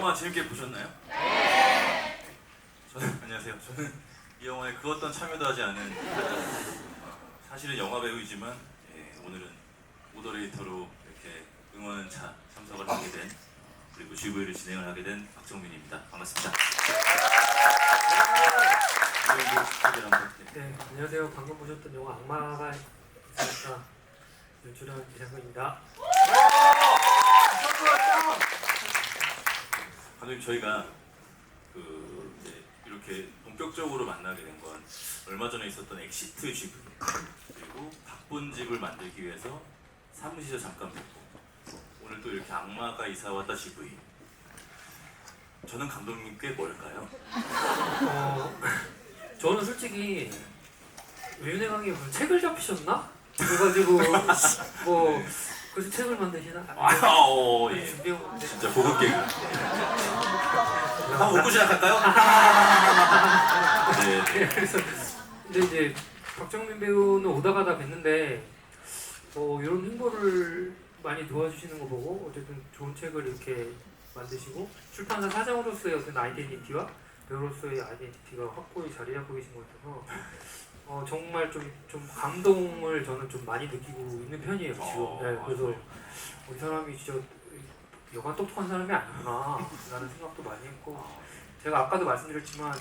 영화 재밌게 보셨나요? 안녕하세요. 저는 이 영화에 그 어떤 참여도 하지 않은 사실은 영화 배우이지만 오늘은 모더레이터로 이렇게 응원차 참석을 하게 된 그리고 GV를 진행을 하게 된 박정민입니다. 반갑습니다. 네, 안녕하세요. 방금 보셨던 영화 악마가 있으니까 연출한 이상근입니다. 감독님, 저희가 이제 이렇게 본격적으로 만나게 된 건 얼마 전에 있었던 엑시트 GV 그리고 박본집을 만들기 위해서 사무실에 잠깐 뵙고 오늘 또 이렇게 악마가 이사 왔다 GV. 저는 감독님께 뭘까요? 저는 솔직히 외윤회 강의 무슨 책을 잡히셨나? 그래가지고 뭐 그래서 책을 만드시나? 예. 준비해오는데 진짜 고급 개그. 한번 웃고 시작할까요? 네. 그래서 근데 이제 박정민 배우는 오다 가다 뵀는데 이런 홍보를 많이 도와주시는 거 보고 어쨌든 좋은 책을 이렇게 만드시고 출판사 사장으로서의 어떤 아이덴티티와 배우로서의 아이덴티티가 확고히 자리 잡고 계신 것 같아서 정말 좀 감동을 저는 좀 많이 느끼고 있는 편이에요 지금. 네, 그래서 이 사람이 진짜 여간 똑똑한 사람이 아니구나 라는 생각도 많이 했고, 제가 아까도 말씀드렸지만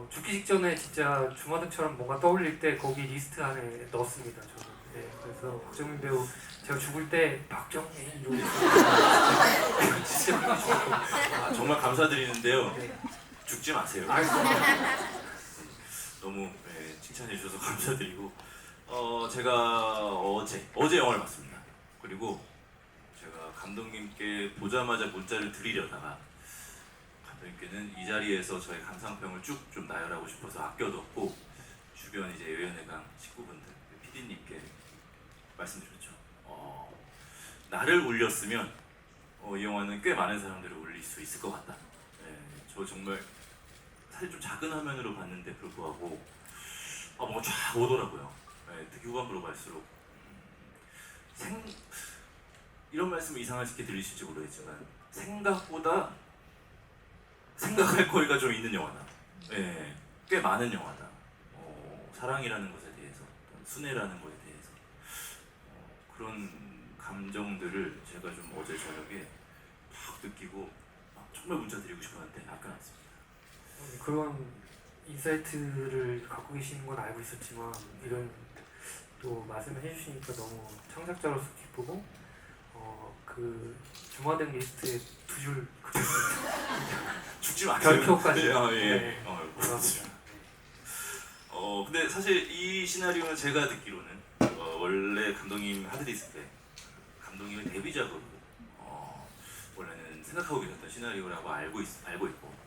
죽기 직전에 진짜 주마등처럼 뭔가 떠올릴 때 거기 리스트 안에 넣었습니다 저는. 네, 그래서 박정민 배우 제가 죽을 때 박정민 이러고 진짜 정말 감사드리는데요. 네. 죽지 마세요. 너무 칭찬해 주셔서 감사드리고 제가 어제 영화를 봤습니다. 그리고 제가 감독님께 보자마자 문자를 드리려다가 감독님께는 이 자리에서 저의 감상평을 쭉 좀 나열하고 싶어서 아껴뒀고 주변 이제 외연회강 식구분들, PD님께 말씀드렸죠. 나를 울렸으면 이 영화는 꽤 많은 사람들을 울릴 수 있을 것 같다. 저 정말 사실 좀 작은 화면으로 봤는데 불구하고 뭔가 쫙 오더라고요. 특히 후반부로 갈수록 이런 말씀을 이상하게 들리실지 모르겠지만 생각보다 생각할 거리가 좀 있는 영화다. 꽤 많은 영화다. 사랑이라는 것에 대해서, 순애라는 것에 대해서 그런 감정들을 제가 좀 어제 저녁에 팍 느끼고 정말 문자 드리고 싶었는데 아껴놨습니다. 그런 인사이트를 갖고 계시는 건 알고 있었지만 이런 또 말씀을 해주시니까 너무 창작자로서 기쁘고 그 주마등 리스트에 두 줄 죽지 마세요. 별표까지. 예. 고맙습니다. 근데 사실 이 시나리오는 제가 듣기로는 원래 감독님 하드디스크 때 감독님의 데뷔작으로 원래는 생각하고 계셨던 시나리오라고 알고 있고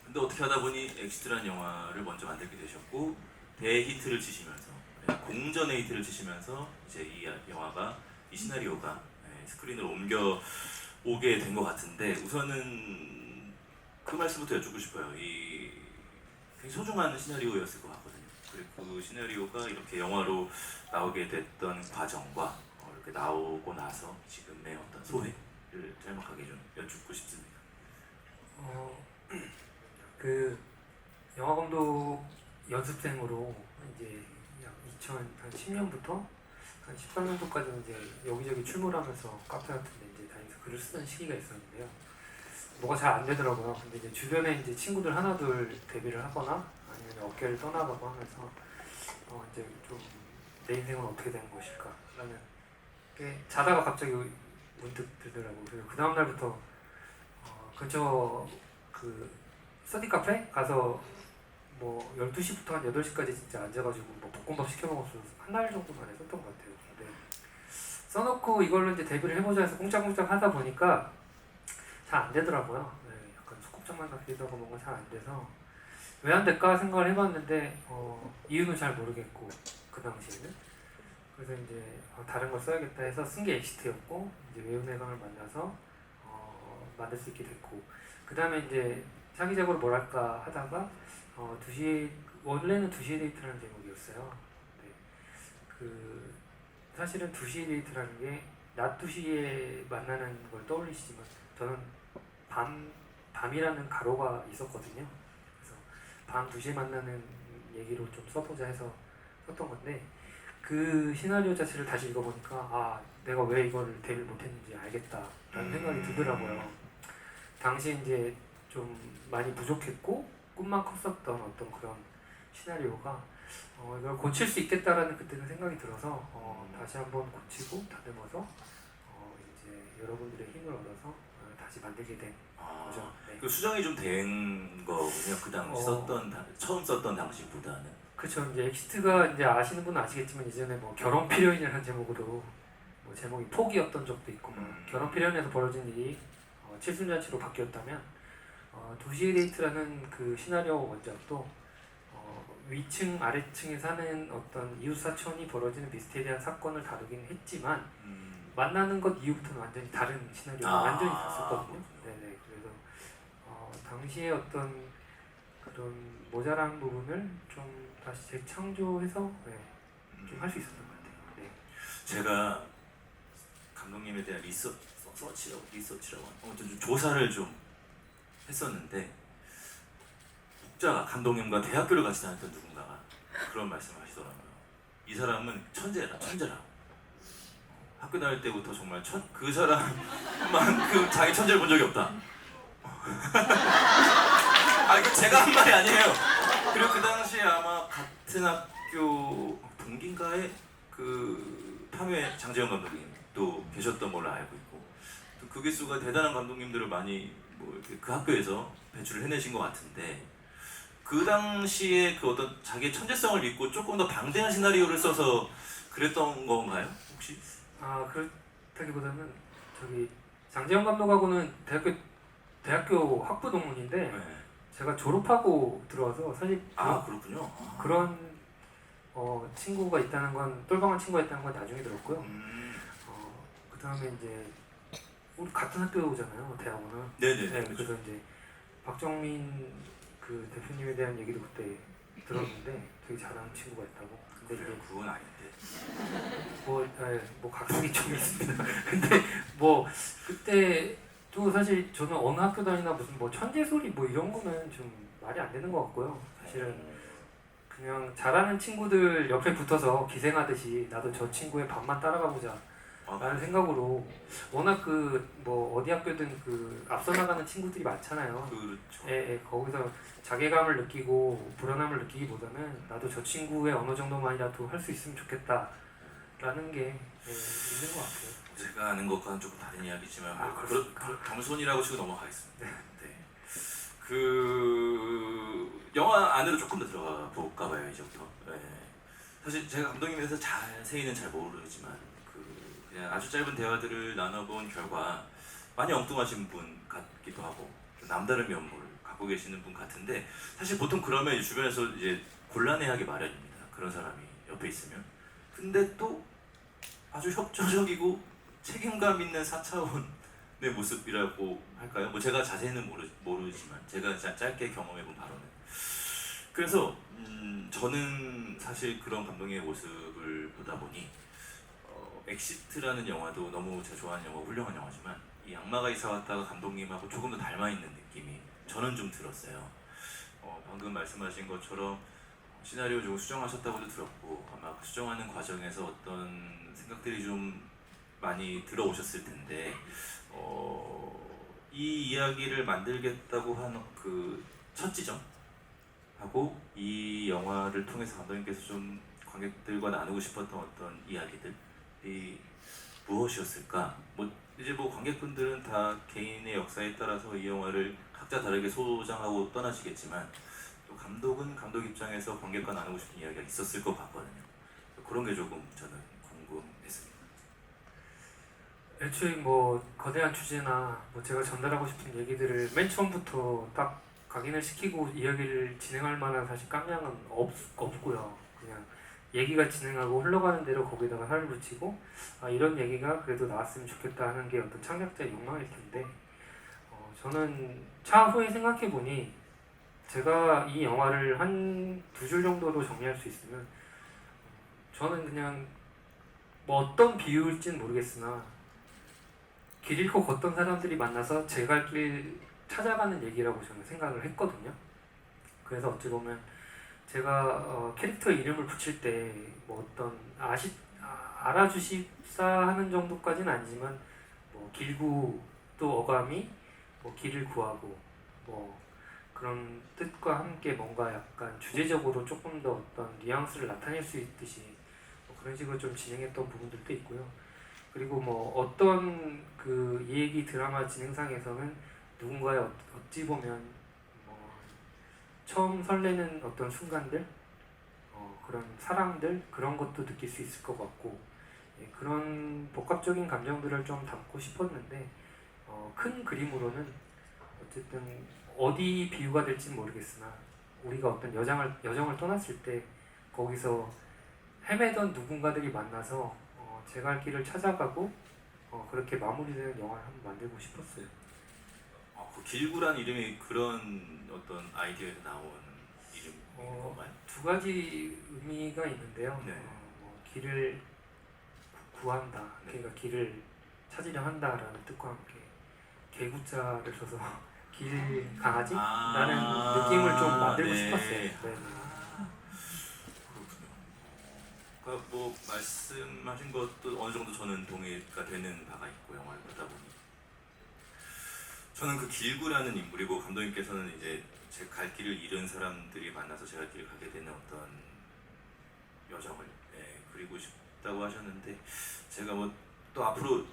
근데 어떻게 하다 보니 엑시트라는 영화를 먼저 만들게 되셨고 대히트를 치시면서 공전의 히트를 치시면서 이제 이 영화가 이 시나리오가 스크린으로 옮겨오게 된 것 같은데 우선은 그 말씀부터 여쭙고 싶어요. 이 굉장히 소중한 시나리오였을 것 같거든요. 그리고 그 시나리오가 이렇게 영화로 나오게 됐던 과정과 이렇게 나오고 나서 지금의 어떤 소회를 짤막하게 좀 여쭙고 싶습니다. 그 영화 감독 연습생으로 이제 약 2010년부터 한 13년도까지 이제 여기저기 출몰하면서 카페 같은 데 이제 다니면서 글을 쓰던 시기가 있었는데요. 뭐가 잘 안 되더라고요. 근데 이제 주변에 이제 친구들 하나둘 데뷔를 하거나 아니면 업계를 떠나가고 하면서 이제 좀 내 인생은 어떻게 되는 것일까라는 게 자다가 갑자기 문득 들더라고요. 그래서 그 다음 날부터 근처 그 스터디 카페 가서 뭐 12시부터 한 8시까지 진짜 앉아가지고 뭐 볶음밥 시켜 먹었어요. 한 달 정도 만에 썼던 것 같아요. 근데 써놓고 이걸로 이제 데뷔를 해보자 해서 꽁짝꽁짝 하다 보니까 잘 안 되더라고요. 약간 소꿉장만 같기도 하고 뭔가 잘 안 돼서 왜 안 될까 생각을 해봤는데 이유는 잘 모르겠고 그 당시에는. 그래서 이제 다른 걸 써야겠다 해서 쓴 게 엑시트였고 이제 외연회강을 만나서 만들 수 있게 됐고 그 다음에 이제 차기적으로 뭘 할까 하다가 원래는 2시에 데이트라는 제목이었어요. 네. 사실은 2시에 데이트라는 게 낮 2시에 만나는 걸 떠올리시지만 저는 밤이라는 가로가 있었거든요. 그래서 밤 2시에 만나는 얘기로 좀 써보자 해서 썼던 건데 그 시나리오 자체를 다시 읽어보니까 아 내가 왜 이거를 대비를 못했는지 알겠다라는 생각이 들더라고요. 당시 이제 좀 많이 부족했고 꿈만 컸었던 어떤 그런 시나리오가 이걸 고칠 수 있겠다라는 그때는 생각이 들어서 다시 한번 고치고 다듬어서 이제 여러분들의 힘을 얻어서 다시 만들게 된 거죠. 네. 그 수정이 좀 된 거군요. 그 당시 처음 썼던 당시보다는. 그렇죠. 이제 엑시트가 이제 아시는 분은 아시겠지만 이전에 뭐 결혼 필요인이라는 제목으로 뭐 제목이 포기였던 적도 있고 결혼 필요인에서 벌어진 일이 칠순잔치로 바뀌었다면 2시의 데이트라는 그 시나리오 원작도 위층 아래층에 사는 어떤 이웃 사촌이 벌어지는 미스테리한 사건을 다루긴 했지만 만나는 것 이후부터는 완전히 다른 시나리오가 완전히 갔었거든요. 네네. 그래서 당시에 어떤 그런 모자란 부분을 좀 다시 재창조해서 좀 할 수 있었던 것 같아요. 네. 제가 감독님에 대한 리서치라고 아무튼 좀 조사를 좀 했었는데 감독님과 대학교를 같이 다녔던 누군가가 그런 말씀을 하시더라고요. 이 사람은 천재라. 학교 다닐 때부터 정말 그 사람만큼 자기 천재를 본 적이 없다. 이거 제가 한 말이 아니에요. 그리고 그 당시에 아마 같은 학교 동기인가에 그 파묘의 장재현 감독님도 계셨던 걸로 알고 있고 또 그 기수가 대단한 감독님들을 많이 그 학교에서 배출을 해내신 것 같은데 그 당시에 그 어떤 자기의 천재성을 믿고 조금 더 방대한 시나리오를 써서 그랬던 건가요? 혹시? 그렇다기보다는 저기 장재현 감독하고는 대학교 학부 동문인데 네. 제가 졸업하고 들어와서 사실 그렇군요. 그런 친구가 있다는 건 똘방한 친구가 있다는 건 나중에 들었고요. 그 다음에 이제 우리 같은 학교잖아요, 대학원은. 네네. 네, 그래서 이제 박정민 그 대표님에 대한 얘기도 그때 들었는데 되게 잘하는 친구가 있다고. 근데 그래요? 이제 그건 아닌데. 뭐 각색이 좀 있습니다. 근데 뭐 그때 또 사실 저는 어느 학교 다니나 무슨 뭐 천재 소리 뭐 이런 거는 좀 말이 안 되는 것 같고요. 사실은 그냥 잘하는 친구들 옆에 붙어서 기생하듯이 나도 저 친구의 밥만 따라가 보자 라는 생각으로 워낙 그 뭐 어디 학교든 그 앞서 나가는 친구들이 많잖아요. 그렇죠. 거기서 자괴감을 느끼고 불안함을 느끼기보다는 나도 저 친구의 어느 정도만이라도 할 수 있으면 좋겠다 라는 게 있는 것 같아요. 제가 아는 것과는 조금 다른 이야기지만 그렇습니까? 겸손이라고 치고 넘어가겠습니다. 네. 그 영화 안으로 조금 더 들어가 볼까 봐요, 이제부터. 네. 사실 제가 감독님에 대해서 자세히는 잘 모르지만 그냥 아주 짧은 대화들을 나눠본 결과 많이 엉뚱하신 분 같기도 하고 좀 남다른 면모를 갖고 계시는 분 같은데 사실 보통 그러면 이제 주변에서 이제 곤란해하기 마련입니다. 그런 사람이 옆에 있으면. 근데 또 아주 협조적이고 책임감 있는 4차원의 모습이라고 할까요? 뭐 제가 자세히는 모르지만 제가 짧게 경험해본 바로는 그래서 저는 사실 그런 감독의 모습을 보다 보니 엑시트라는 영화도 너무 제가 좋아하는 영화, 훌륭한 영화지만 이 악마가 이사 왔다가 감독님하고 조금 더 닮아있는 느낌이 저는 좀 들었어요. 방금 말씀하신 것처럼 시나리오 좀 수정하셨다고도 들었고 아마 그 수정하는 과정에서 어떤 생각들이 좀 많이 들어오셨을 텐데 이 이야기를 만들겠다고 한 그 첫 지점하고 이 영화를 통해서 감독님께서 좀 관객들과 나누고 싶었던 어떤 이야기들이 무엇이었을까? 이제 관객분들은 다 개인의 역사에 따라서 이 영화를 각자 다르게 소장하고 떠나시겠지만 또 감독은 감독 입장에서 관객과 나누고 싶은 이야기가 있었을 것 같거든요. 그런 게 조금 저는 궁금했습니다. 애초에 거대한 주제나 제가 전달하고 싶은 얘기들을 맨 처음부터 딱 각인을 시키고 이야기를 진행할 만한 사실 깜냥은 없고요. 그냥 얘기가 진행하고 흘러가는 대로 거기다가 살을 붙이고 이런 얘기가 그래도 나왔으면 좋겠다 하는 게 어떤 창작자의 욕망일 텐데 저는 차후에 생각해보니 제가 이 영화를 한 2줄 정도로 정리할 수 있으면 저는 그냥 어떤 비유일진 모르겠으나 길 잃고 걷던 사람들이 만나서 제 갈 길 찾아가는 얘기라고 저는 생각을 했거든요. 그래서 어찌 보면 제가 캐릭터 이름을 붙일 때 뭐 어떤 알아주십사 하는 정도까지는 아니지만 뭐 길구 또 어감이 뭐 길을 구하고 뭐 그런 뜻과 함께 뭔가 약간 주제적으로 조금 더 어떤 뉘앙스를 나타낼 수 있듯이 뭐 그런 식으로 좀 진행했던 부분들도 있고요. 그리고 뭐 어떤 그 이 얘기 드라마 진행상에서는 누군가의 어찌 보면 뭐 처음 설레는 어떤 순간들, 그런 사랑들 그런 것도 느낄 수 있을 것 같고 예, 그런 복합적인 감정들을 좀 담고 싶었는데 큰 그림으로는 어쨌든 어디 비유가 될지 모르겠으나 우리가 어떤 여정을 떠났을 때 거기서 헤매던 누군가들이 만나서 제 갈 길을 찾아가고 그렇게 마무리되는 영화를 한번 만들고 싶었어요. 그 길구란 이름이 그런 어떤 아이디어에서 나온 이름인 건가요? 두 가지 의미가 있는데요. 네. 뭐 길을 구한다, 네. 그러니까 길을 찾으려 한다라는 뜻과 함께 개구자를 써서 길 강아지? 라는 느낌을 좀 만들고 네. 싶었어요. 네. 그렇군요. 그러니까 뭐 말씀하신 것도 어느 정도 저는 동의가 되는 바가 있고 영화를 보다 보니 저는 그 길구라는 인물이고 감독님께서는 이제 제 갈 길을 잃은 사람들이 만나서 제 갈 길을 가게 되는 어떤 여정을 그리고 싶다고 하셨는데 제가 뭐 또 앞으로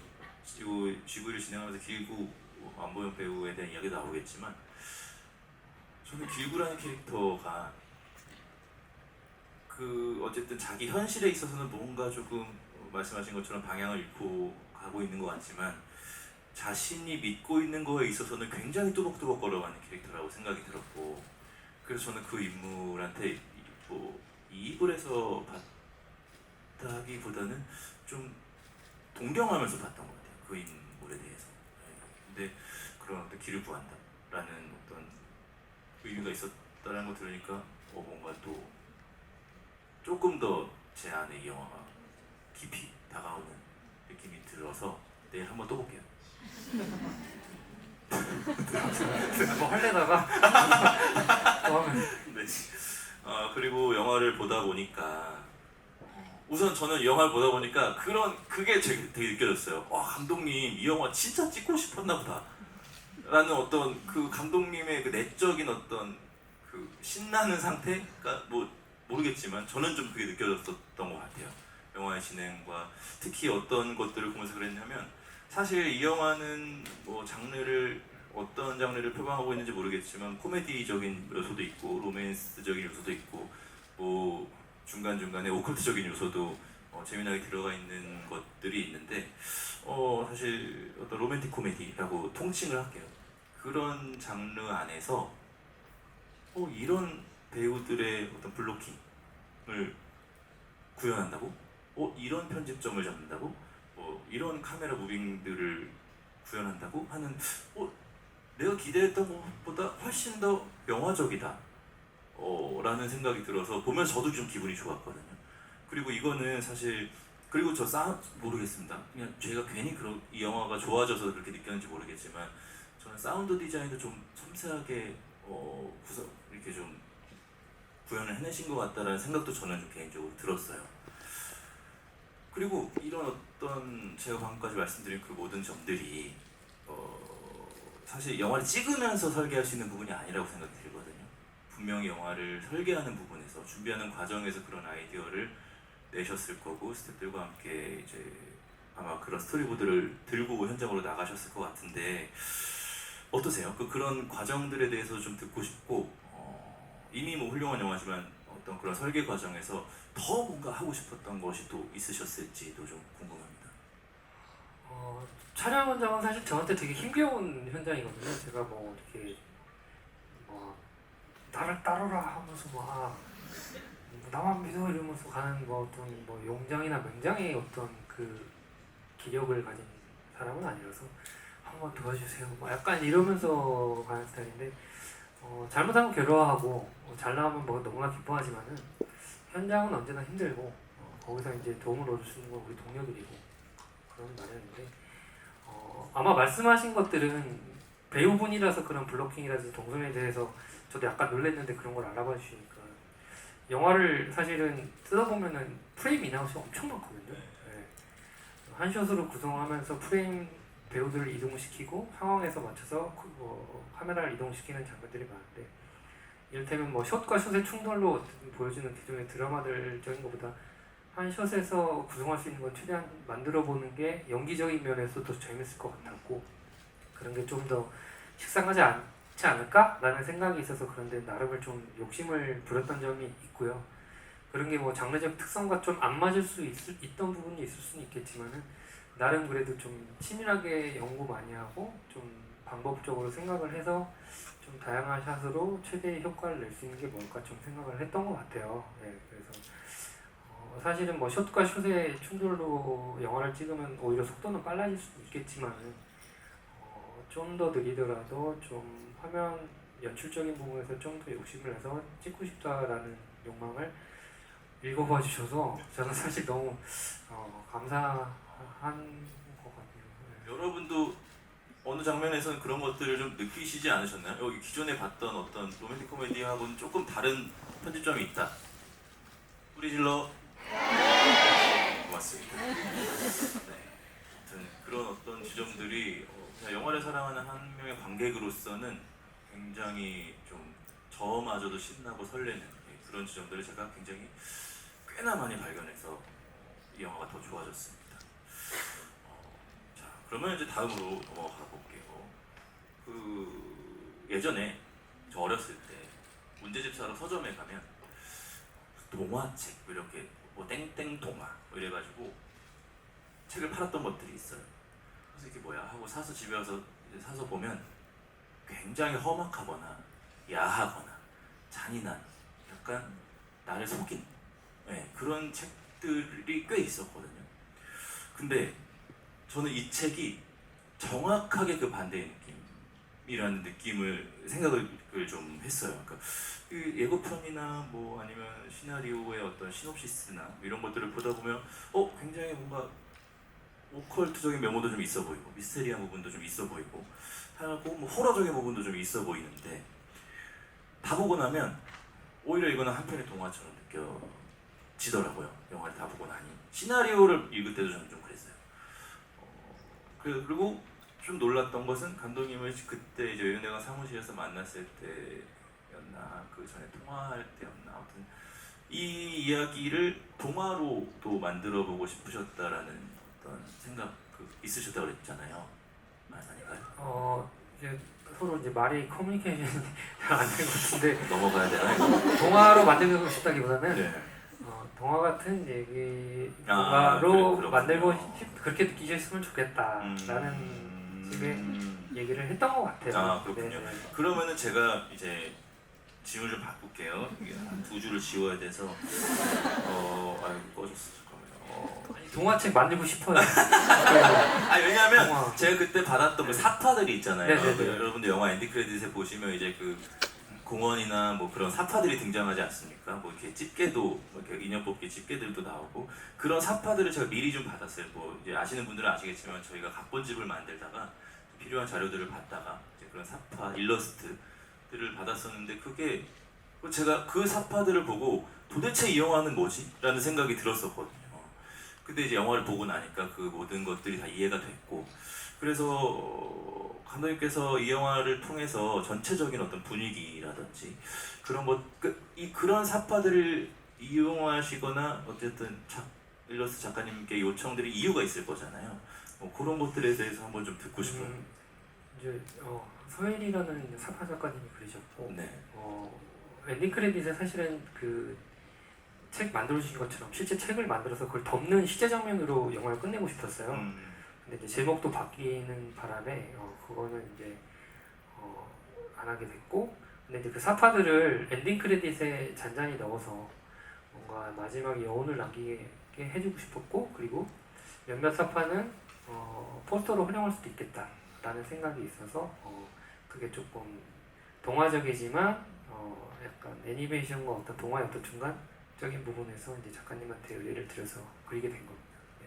G9를 진행하면서 길구 안보영 배우에 대한 이야기도 나오겠지만 저는 길구라는 캐릭터가 그 어쨌든 자기 현실에 있어서는 뭔가 조금 말씀하신 것처럼 방향을 잃고 가고 있는 것 같지만 자신이 믿고 있는 거에 있어서는 굉장히 뚜벅뚜벅 걸어가는 캐릭터라고 생각이 들었고 그래서 저는 그 인물한테 뭐 이입을 해서 봤다기보다는 좀 동경하면서 봤던 것 같아요. 그 인물에 대해서. 근데 그런 어떤 길을 구한다라는 어떤 의미가 있었다는 거 들으니까 뭔가 또 조금 더 제 안에 이 영화가 깊이 다가오는 느낌이 들어서 내일 한번 또 볼게요. 뭐 할래다가 또 하면 네. 그리고 영화를 보다 보니까 우선 저는 영화를 보다 보니까 그게 되게 느껴졌어요. 와 감독님 이 영화 진짜 찍고 싶었나 보다. 라는 어떤 그 감독님의 그 내적인 어떤 그 신나는 상태가 뭐 모르겠지만 저는 좀 그게 느껴졌었던 것 같아요. 영화의 진행과 특히 어떤 것들을 보면서 그랬냐면 사실 이 영화는 뭐 어떤 장르를 표방하고 있는지 모르겠지만 코미디적인 요소도 있고 로맨스적인 요소도 있고 뭐 중간중간에 오컬트적인 요소도 재미나게 들어가 있는 것들이 있는데 사실 어떤 로맨틱 코미디라고 통칭을 할게요. 그런 장르 안에서 이런 배우들의 어떤 블로킹을 구현한다고? 이런 편집점을 잡는다고? 이런 카메라 무빙들을 구현한다고? 하는 내가 기대했던 것보다 훨씬 더 영화적이다 라는 생각이 들어서 보면서 저도 좀 기분이 좋았거든요. 그리고 이거는 사실 그리고 모르겠습니다. 그냥 제가 괜히 이 영화가 좋아져서 그렇게 느꼈는지 모르겠지만 저는 사운드 디자인도 좀 섬세하게 이렇게 좀 구현을 해내신 것 같다라는 생각도 저는 좀 개인적으로 들었어요. 그리고 이런 어떤 제가 방금까지 말씀드린 그 모든 점들이 사실 영화를 찍으면서 설계할 수 있는 부분이 아니라고 생각이 들거든요. 분명히 영화를 설계하는 부분에서 준비하는 과정에서 그런 아이디어를 내셨을 거고 스태프들과 함께 이제 아마 그런 스토리보드를 들고 현장으로 나가셨을 것 같은데 어떠세요? 그런 과정들에 대해서 좀 듣고 싶고 이미 뭐 훌륭한 영화지만 어떤 그런 설계 과정에서 더 뭔가 하고 싶었던 것이 또 있으셨을지도 좀 궁금합니다. 촬영 현장은 사실 저한테 되게 힘겨운 현장이거든요. 제가 뭐 이렇게 뭐 나를 따르라 하면서 나만 믿어 이러면서 가는 뭐 어떤 뭐 용장이나 명장의 어떤 그 기력을 가진 사람은 아니라서 한번 도와주세요. 뭐 약간 이러면서 가는 스타일인데 잘못하면 괴로워하고 잘 나오면 뭐 너무나 기뻐하지만은 현장은 언제나 힘들고 거기서 이제 도움을 얻을 수 있는 건 우리 동료들이고 그런 마련인데 아마 말씀하신 것들은 배우분이라서 그런 블로킹이라든지 동선에 대해서 저도 약간 놀랐는데 그런 걸 알아봐 주시니까 영화를 사실은 뜯어보면은 프레임 인아웃이 엄청 많거든요. 네. 한 샷으로 구성하면서 프레임 배우들을 이동시키고 상황에서 맞춰서 카메라를 이동시키는 장면들이 많은데 이를테면 뭐 숏과 숏의 충돌로 보여주는 기존의 드라마들적인 것보다 한 숏에서 구성할 수 있는 건 최대한 만들어 보는 게 연기적인 면에서 더 재밌을 것 같았고 그런 게 좀 더 식상하지 않지 않을까라는 생각이 있어서 그런데 나름을 좀 욕심을 부렸던 점이 있고요. 그런 게 뭐 장르적 특성과 좀 안 맞을 수 있던 부분이 있을 수는 있겠지만은 나름 그래도 좀 치밀하게 연구 많이 하고 좀 방법적으로 생각을 해서 좀 다양한 샷으로 최대의 효과를 낼 수 있는 게 뭘까 좀 생각을 했던 것 같아요. 네, 그래서 사실은 뭐 숏과 숏의 충돌로 영화를 찍으면 오히려 속도는 빨라질 수도 있겠지만은 좀 더 느리더라도 좀 화면 연출적인 부분에서 좀 더 욕심을 내서 찍고 싶다라는 욕망을 읽어봐 주셔서 저는 사실 너무 감사한 것 같아요. 네. 여러분도 어느 장면에서는 그런 것들을 좀 느끼시지 않으셨나요? 여기 기존에 봤던 어떤 로맨틱 코미디하고는 조금 다른 편집점이 있다. 우리 질러. 고맙습니다. 네. 아무튼 그런 어떤 지점들이 그냥 영화를 사랑하는 한 명의 관객으로서는 굉장히 좀 저마저도 신나고 설레는 그런 지점들을 제가 굉장히 꽤나 많이 발견해서 이 영화가 더 좋아졌습니다. 자, 그러면 이제 다음으로 넘어가 볼게요. 예전에 저 어렸을 때 문제집 사러 서점에 가면 동화책 이렇게 뭐 땡땡 동화 뭐 이래가지고 책을 팔았던 것들이 있어요. 그래서 이게 뭐야 하고 사서 집에 와서 이제 사서 보면 굉장히 험악하거나 야하거나 잔인한 약간 나를 속인 그런 책들이 꽤 있었거든요. 근데 저는 이 책이 정확하게 그 반대의 느낌이라는 생각을 좀 했어요. 그러니까 그 예고편이나 뭐 아니면 시나리오의 어떤 시놉시스나 이런 것들을 보다 보면 굉장히 뭔가 오컬트적인 면모도 좀 있어 보이고 미스테리한 부분도 좀 있어 보이고 하고 뭐 호러적인 부분도 좀 있어 보이는데 다 보고 나면 오히려 이거는 한편의 동화처럼 느껴지더라고요. 영화를 다 보고 나니 시나리오를 읽을 때도 저는 좀 그랬어요. 그리고 좀 놀랐던 것은 감독님을 그때 이제 여윤내가 사무실에서 만났을 때였나 그 전에 통화할 때였나 아무튼 이 이야기를 동화로 또 만들어 보고 싶으셨다라는 어떤 생각 있으셨다고 그랬잖아요. 아닌가요? 이제 서로 이제 말이 커뮤니케이션이 잘 안 되는 것 같은데 넘어가야 되나요? 동화로 만들고 싶다기보다는 네. 동화 같은 얘기 아, 동화로 만들고 그렇군요. 그렇게 느끼셨으면 좋겠다라는 식의 얘기를 했던 것 같아요. 아, 그렇군요. 네네. 그러면은 제가 이제 질문 좀 바꿀게요. 이게 한 2주를 지워야 돼서 꺼졌어. 잠깐만요. 아니, 동화책 만들고 싶어요. 왜냐하면 동화. 제가 그때 받았던 그 사파들이 있잖아요. 네네네. 그 여러분들 영화 엔드 크레딧에 보시면 이제 그 공원이나 뭐 그런 사파들이 등장하지 않습니까? 뭐 이렇게 집게도 뭐 이렇게 인형 뽑기 집게들도 나오고 그런 사파들을 제가 미리 좀 받았어요. 뭐 이제 아시는 분들은 아시겠지만 저희가 각본집을 만들다가 필요한 자료들을 받다가 이제 그런 사파 일러스트들을 받았었는데 그게 제가 그 사파들을 보고 도대체 이 영화는 뭐지? 라는 생각이 들었었거든요. 근데 이제 영화를 보고 나니까 그 모든 것들이 다 이해가 됐고 그래서 감독님께서 이 영화를 통해서 전체적인 어떤 분위기라든지 그런 그런 사파들을 이용하시거나 어쨌든 일러스트 작가님께 요청드린 이유가 있을 거잖아요. 그런 것들에 대해서 한번 좀 듣고 싶어요. 이제 서일이라는 사파 작가님이 그러셨고 네. 엔딩 크레딧에 사실은 그 책 만들어주신 것처럼 실제 책을 만들어서 그걸 덮는 시제 장면으로 영화를 끝내고 싶었어요. 근데 이제 제목도 바뀌는 바람에 그거는 이제 안 하게 됐고 근데 이제 그 사파들을 엔딩 크레딧에 잔잔히 넣어서 뭔가 마지막에 여운을 남기게 해주고 싶었고 그리고 몇몇 사파는 포스터로 활용할 수도 있겠다라는 생각이 있어서 그게 조금 동화적이지만 약간 애니메이션과 어떤 동화의 어떤 중간적인 부분에서 이제 작가님한테 의뢰를 드려서 그리게 된 겁니다. 네.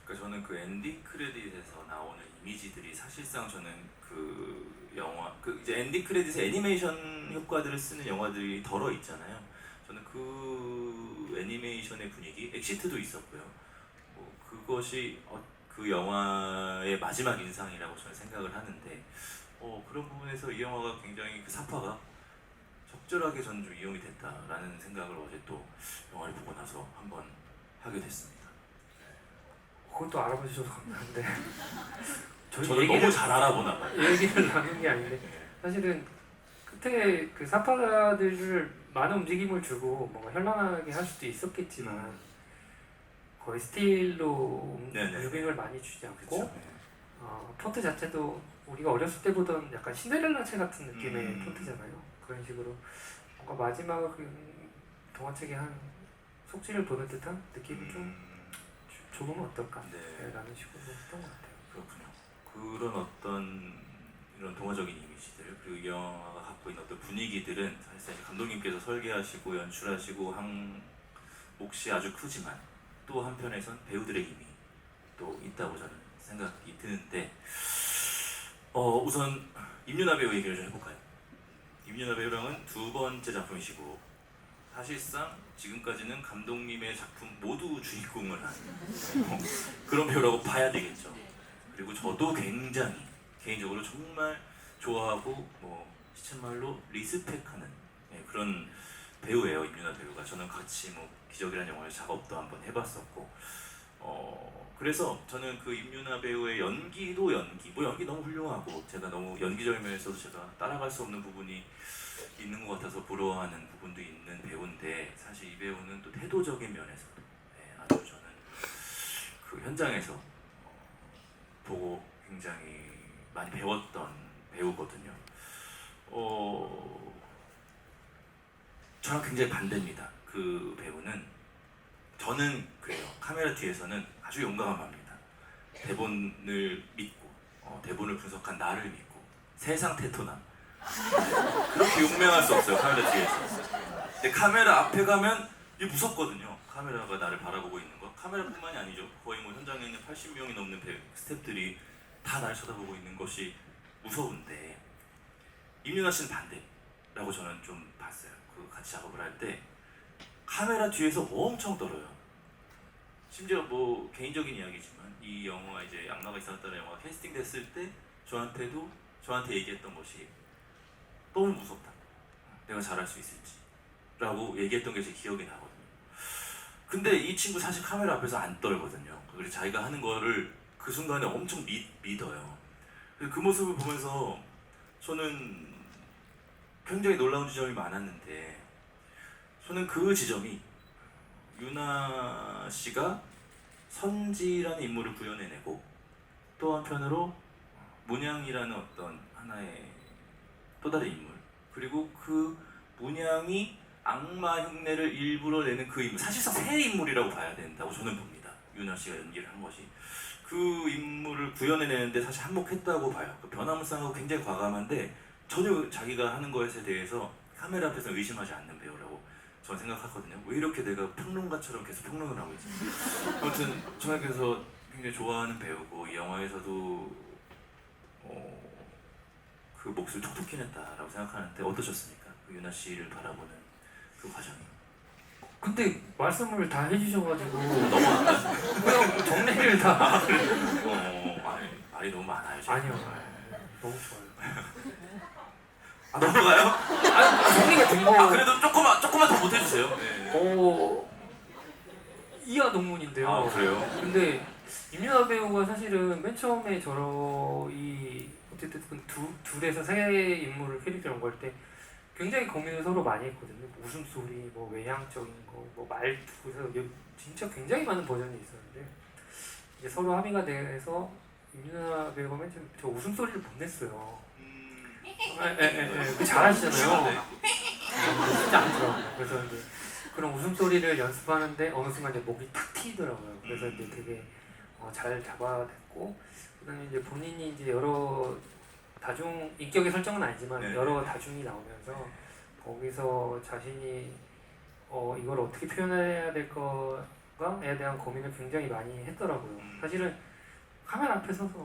그러니까 저는 그 엔딩 크레딧에서 나오는 이미지들이 사실상 저는 그 영화 그 이제 엔딩 크레딧에 애니메이션 효과들을 쓰는 영화들이 덜어 있잖아요. 저는 그 애니메이션의 분위기, 엑시트도 있었고요. 뭐 그것이 그 영화의 마지막 인상이라고 저는 생각을 하는데 그런 부분에서 이 영화가 굉장히 그 사파가 적절하게 저는 좀 이용이 됐다라는 생각을 어제 또 영화를 보고 나서 한번 하게 됐습니다. 그것도 알아봐 주셔서 감사한데 저는 너무 잘 알아보나 봐요. 얘기를 나눈 게 아닌데 사실은 끝에 그 사파들을 많은 움직임을 주고 뭔가 현란하게 할 수도 있었겠지만 거의 스틸로 네네. 무빙을 많이 주지 않고 그쵸. 폰트 자체도 우리가 어렸을 때 보던 약간 신데렐라체 같은 느낌의 폰트잖아요. 그런 식으로 뭔가 마지막을 그 동화책의 한 속지를 보는 듯한 느낌이 좀 조금은 어떨까 네. 라는 식으로 했던 것 같아요. 그렇군요. 그런 어떤 이런 동화적인 이미지들 그리고 이 영화가 갖고 있는 어떤 분위기들은 사실 감독님께서 설계하시고 연출하시고 한 몫이 아주 크지만 또 한편에선 배우들의 힘이 또 있다고 저는 생각이 드는데 우선 임윤아 배우 얘기를 좀 해볼까요? 임윤아 배우랑은 두 번째 작품이시고 사실상 지금까지는 감독님의 작품 모두 주인공을 한 그런 배우라고 봐야 되겠죠. 그리고 저도 굉장히 개인적으로 정말 좋아하고 뭐 시쳇말로 리스펙하는 그런 배우예요. 임윤아 배우가. 저는 같이 뭐 기적이라는 영화의 작업도 한번 해봤었고 그래서 저는 그 임윤아 배우의 연기도 연기 너무 훌륭하고 제가 너무 연기적인 면에서도 제가 따라갈 수 없는 부분이 있는 것 같아서 부러워하는 부분도 있는 배우인데 사실 이 배우는 또 태도적인 면에서도 아주 저는 그 현장에서 보고 굉장히 많이 배웠던 배우거든요. 저랑 굉장히 반대입니다. 그 배우는 저는 그래요. 카메라 뒤에서는 아주 용감합니다. 대본을 믿고 대본을 분석한 나를 믿고 세상 테토남 그렇게 용맹할 수 없어요. 카메라 뒤에서. 근데 카메라 앞에 가면 이게 무섭거든요. 카메라가 나를 바라보고 있는 거. 카메라뿐만이 아니죠. 거의 뭐 현장에 있는 80명이 넘는 스태프들이 다 날 쳐다보고 있는 것이 무서운데 임윤아 씨는 반대라고 저는 좀 봤어요. 그 같이 작업을 할 때 카메라 뒤에서 엄청 떨어요. 심지어 뭐 개인적인 이야기지만 이 영화 이제 악마가 이상했다는 영화 캐스팅 됐을 때 저한테 얘기했던 것이 너무 무섭다. 내가 잘할 수 있을지 라고 얘기했던 게 제 기억이 나거든요. 근데 이 친구 사실 카메라 앞에서 안 떨거든요. 그래서 자기가 하는 거를 그 순간에 엄청 믿어요. 그 모습을 보면서 저는 굉장히 놀라운 지점이 많았는데 저는 그 지점이 유나 씨가 선지라는 인물을 구현해내고 또 한편으로 문양이라는 어떤 하나의 또 다른 인물 그리고 그 문양이 악마 흉내를 일부러 내는 그 인물 사실상 새 인물이라고 봐야 된다고 저는 봅니다. 유나 씨가 연기를 한 것이 그 인물을 구현해내는데 사실 한몫했다고 봐요. 그 변화무쌍하고 굉장히 과감한데 전혀 자기가 하는 것에 대해서 카메라 앞에서 의심하지 않는 배우라고 저는 생각하거든요. 왜 이렇게 내가 평론가처럼 계속 평론을 하고 있지? 아무튼 저는 그래서 굉장히 좋아하는 배우고 이 영화에서도 그 몫을 톡톡히 냈다라고 생각하는데 어떠셨습니까? 그 유나 씨를 바라보는 그 과정이. 근데 말씀을 다 해주셔가지고 너무 많아요. 그냥 정리를 다 말이 너무 많아요. 지금. 아니요 너무 좋아요. 넘어가요? 정리가 된 거. 그래도 조금만 더 못해주세요. 네. 이하 동문인데요. 아 그래요? 근데 임윤아 배우가 사실은 맨 처음에 이 어쨌든 둘에서 세 인물을 캐릭터 연구할 때 굉장히 고민을 서로 많이 했거든요. 뭐 웃음소리, 뭐 외향적인 거, 뭐 말투, 그래서 진짜 굉장히 많은 버전이 있었는데 이제 서로 합의가 돼서 임윤아 배우가 맨 처음 저 웃음소리를 못 냈어요. 잘하시잖아요. 진짜 안 들어요. 그래서 이제 그런 웃음소리를 연습하는데 어느 순간 이제 목이 탁 트이더라고요. 그래서 이제 되게 잘 잡아냈고 그다음에 이제 본인이 이제 여러 다중 인격의 설정은 아니지만 네. 여러 다중이 나오면서 거기서 자신이 이걸 어떻게 표현해야 될 대한 고민을 굉장히 많이 했더라고요. 사실은 카메라 앞에 서서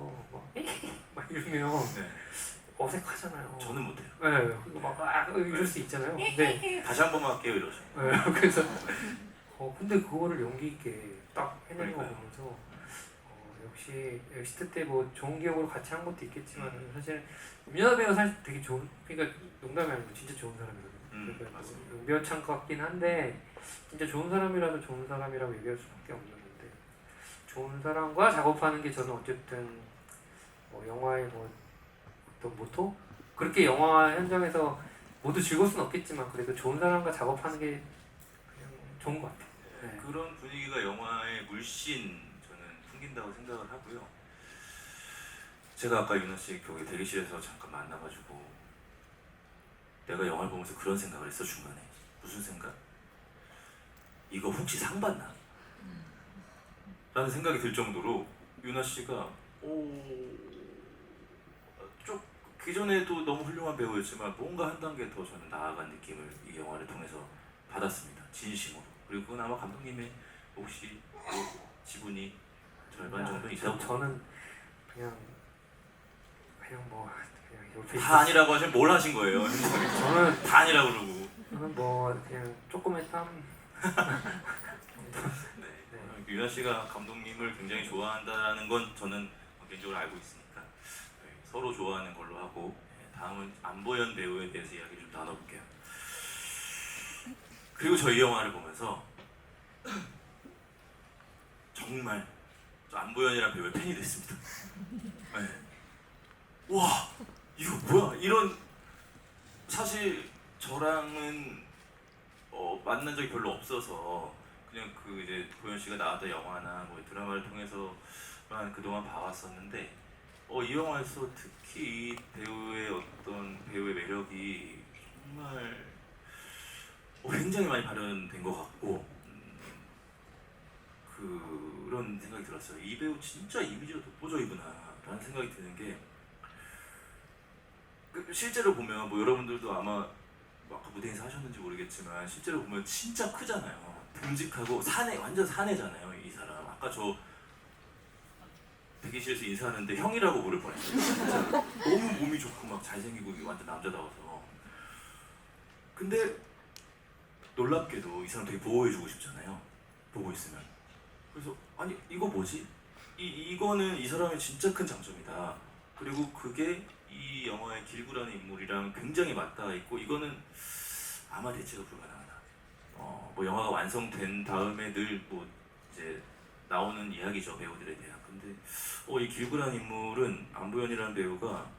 막 이러면 네. 어색하잖아요. 저는 못해요. 네, 그리고 막 이럴 수 있잖아요. 근데 다시 한 번만 할게요 이러죠. 네, 그래서 근데 그거를 용기 있게 딱 해내는 거 그러니까요. 보면서 역시 엑시트 때 뭐 좋은 기억으로 같이 한 것도 있겠지만 사실 윤여나 배우 사실 되게 좋은, 그러니까 농담이 아니고 진짜 좋은 사람이거든요. 그러니까 맞습니다. 용비어창 같긴 한데 진짜 좋은 사람이라도 좋은 사람이라고 얘기할 수밖에 없는 건데, 좋은 사람과 작업하는 게 저는 어쨌든 영화의 어떤 모토? 그렇게 영화 현장에서 모두 즐거울 수는 없겠지만 그래도 좋은 사람과 작업하는 게 그냥 좋은 것 같아요. 네. 그런 분위기가 영화의 물씬 저는 풍긴다고 생각을 하고요. 제가 아까 윤아 씨 거기 대기실에서 잠깐 만나가지고 내가 영화를 보면서 그런 생각을 했어. 중간에 무슨 생각? 이거 혹시 상 받나? 라는 생각이 들 정도로 윤아 씨가 좀 기존에도 너무 훌륭한 배우였지만 뭔가 한 단계 더 저는 나아간 느낌을 이 영화를 통해서 받았습니다. 진심으로. 그리고 그건 아마 감독님의 혹시 지분이 절반 정도 있다고. 저는 그냥 옆에 다 아니라고 하시면 뭘 하신 거예요? 저는 다 아니라고 그러고. 그냥 조금의 땀. 네. 윤아 씨가 감독님을 굉장히 좋아한다는 건 저는 개인적으로 알고 있으니까 서로 좋아하는 걸로 하고, 다음은 안보현 배우에 대해서 이야기 좀 나눠볼게요. 그리고 저 이 영화를 보면서 정말 저 안보현이라는 배우의 팬이 됐습니다. 네. 와, 이거 뭐야? 이런, 사실 저랑은 만난 적이 별로 없어서 그냥 그 이제 보현 씨가 나왔던 영화나 뭐 드라마를 통해서만 그동안 봐왔었는데 이 영화에서 특히 이 배우의 어떤 배우의 매력이 정말 굉장히 많이 발현된 것 같고, 그런 생각이 들었어요. 이 배우 진짜 이미지가 독보적이구나 라는 생각이 드는 게, 실제로 보면 뭐 여러분들도 아마 아까 무대에서 하셨는지 모르겠지만 실제로 보면 진짜 크잖아요. 듬직하고 사내, 완전 사내잖아요 이 사람. 아까 저 대기실에서 인사하는데 형이라고 부를 뻔했어요. 진짜 너무 몸이 좋고 막 잘생기고 완전 남자다워서. 근데 놀랍게도 이 사람 되게 보호해주고 싶잖아요, 보고 있으면. 그래서 아니 이거 뭐지? 이거는 이 사람의 진짜 큰 장점이다. 그리고 그게 이 영화의 길구라는 인물이랑 굉장히 맞닿아 있고, 이거는 아마 대체가 불가능하다. 뭐 영화가 완성된 다음에 늘 뭐 이제 나오는 이야기죠, 배우들에 대한. 근데 이 길구라는 인물은 안보현이라는 배우가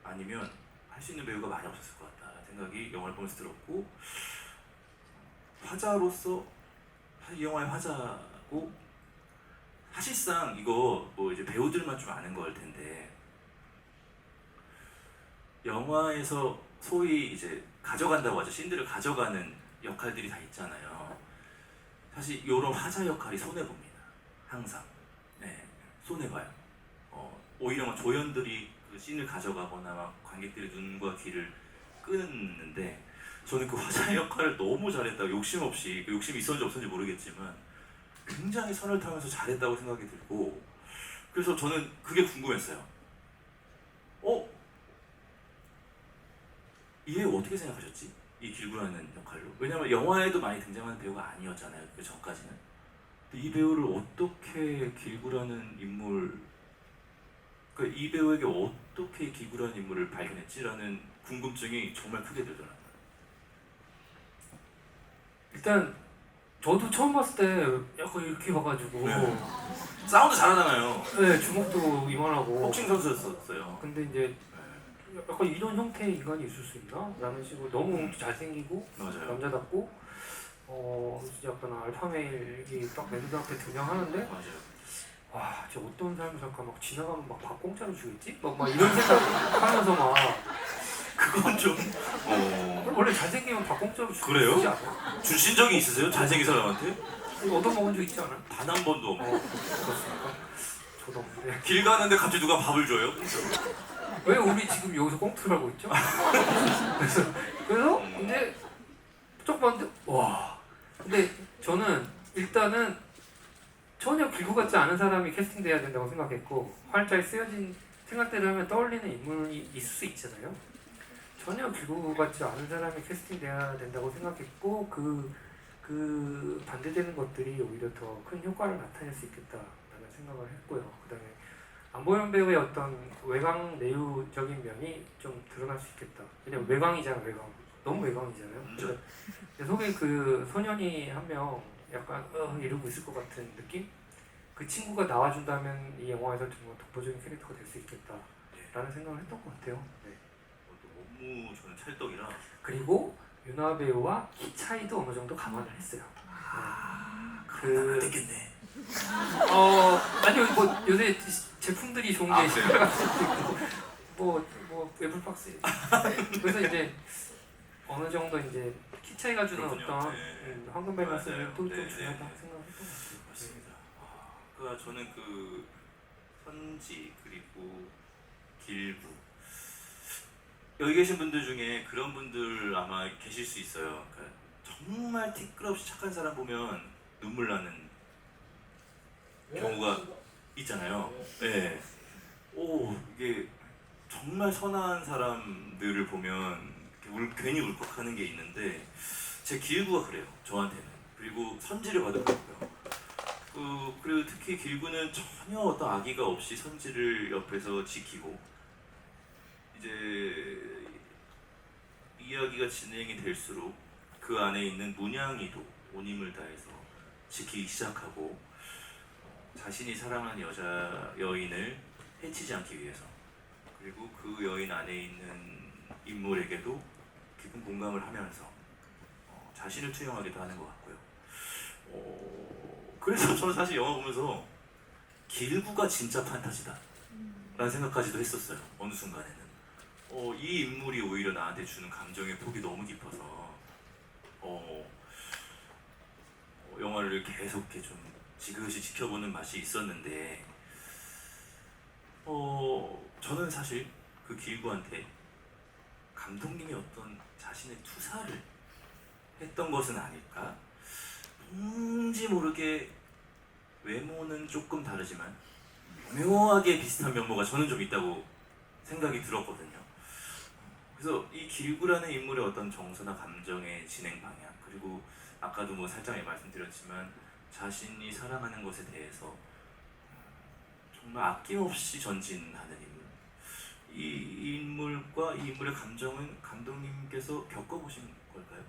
아니면 할 수 있는 배우가 많이 없었을 것 같다는 생각이 영화를 보면서 들었고, 화자로서 이 영화의 화자고, 사실상 이거 뭐 이제 배우들만 좀 아는 걸 텐데 영화에서 소위 이제 가져간다고 하죠. 씬들을 가져가는 역할들이 다 있잖아요. 사실 이런 화자 역할이 손해봅니다. 항상. 네, 손해봐요. 오히려 막 조연들이 그 씬을 가져가거나 막 관객들의 눈과 귀를 끊는데, 저는 그 화자 역할을 너무 잘했다고, 욕심 없이, 그 욕심이 있었는지 없었는지 모르겠지만 굉장히 선을 타면서 잘했다고 생각이 들고, 그래서 저는 그게 궁금했어요. 이 배우 어떻게 생각하셨지? 이 길구라는 역할로. 왜냐면 영화에도 많이 등장하는 배우가 아니었잖아요, 그 전까지는. 근데 이 배우를 어떻게 길구라는 인물, 그러니까 이 배우에게 어떻게 길구라는 인물을 발견했지라는 궁금증이 정말 크게 들더라고요. 일단 저도 처음 봤을 때 약간 이렇게 봐가지고 네. 사운드 잘하잖아요. 네, 주먹도 이만하고. 복싱 선수였었어요. 근데 이제 약간 이런 형태의 인간이 있을 수 있나? 라는 식으로 너무 잘생기고 맞아요. 남자답고 진짜 약간 알파메일이 딱 내 눈앞에 등장하는데, 맞아요. 와, 진짜 어떤 삶을 살까, 막 지나가면 막 밥 공짜로 주겠지? 막 이런 생각하면서 막 그건 좀 원래 잘생기면 밥 공짜로 그래요? 주지 않아? 주신 적이 있으세요? 잘생긴 사람한테? 얻어먹은 적 있지 않아요? 단 한 번도 없고. 그렇습니까? 저도 없는데. 길 가는데 갑자기 누가 밥을 줘요? 왜 우리 지금 여기서 꽁트를 하고 있죠? 그래서 이제 쭉 봤는데 와. 근데 저는 일단은 전혀 길고 같지 않은 사람이 캐스팅돼야 된다고 생각했고 활자에 쓰여진 생각대로 하면 떠올리는 인물이 있을 수 있잖아요. 전혀 길고 같지 않은 사람이 캐스팅돼야 된다고 생각했고 그 반대되는 것들이 오히려 더 큰 효과를 나타낼 수 있겠다라는 생각을 했고요. 그다음에 안보현 배우의 어떤 외강 내유적인 면이 좀 드러날 수 있겠다. 왜냐면 외강이잖아, 외강. 너무 외강이잖아요. 그렇죠. 내 속에 그 소년이 한 명 약간 이러고 있을 것 같은 느낌? 그 친구가 나와준다면 이 영화에서 정말 독보적인 캐릭터가 될 수 있겠다라는 생각을 했던 것 같아요. 네. 또 너무 저는 찰떡이라. 그리고 윤아 배우와 키 차이도 어느 정도 감안을 했어요. 안 됐겠네. 아니요, 뭐 요새 제품들이 좋은 게 그래요? 뭐 애플박스 그래서 이제 어느 정도 이제 키 차이가 주는 그렇군요. 어떤 네. 황금 밸런스를 맞아요. 또 네, 중요하다 네, 네. 생각했던 것 같아요. 맞습니다. 그러니까 저는 그 선지 그리고 길부 여기 계신 분들 중에 그런 분들 아마 계실 수 있어요. 그러니까 정말 티끌없이 착한 사람 보면 눈물 나는 경우가 있잖아요. 네. 오 이게 정말 선한 사람들을 보면 괜히 울컥하는 게 있는데 제 길구가 그래요. 저한테는. 그리고 선지를 봐도 그렇고요. 그리고 특히 길구는 전혀 어떤 악의가 없이 선지를 옆에서 지키고 이제 이야기가 진행이 될수록 그 안에 있는 문양이도 온 힘을 다해서 지키기 시작하고 자신이 사랑하는 여인을 해치지 않기 위해서 그리고 그 여인 안에 있는 인물에게도 깊은 공감을 하면서 자신을 투영하기도 하는 것 같고요. 그래서 저는 사실 영화 보면서 길구가 진짜 판타지다 라는 생각까지도 했었어요. 어느 순간에는 이 인물이 오히려 나한테 주는 감정의 폭이 너무 깊어서 영화를 계속 이렇게 좀 지그시 지켜보는 맛이 있었는데 저는 사실 그 길구한테 감독님이 어떤 자신의 투사를 했던 것은 아닐까? 뭔지 모르게 외모는 조금 다르지만 묘하게 비슷한 면모가 저는 좀 있다고 생각이 들었거든요. 그래서 이 길구라는 인물의 어떤 정서나 감정의 진행 방향 그리고 아까도 뭐 살짝 말씀드렸지만 자신이 사랑하는 것에 대해서 정말 아낌없이 전진하는 인물 이 인물과 이 인물의 감정은 감독님께서 겪어보신 걸까요?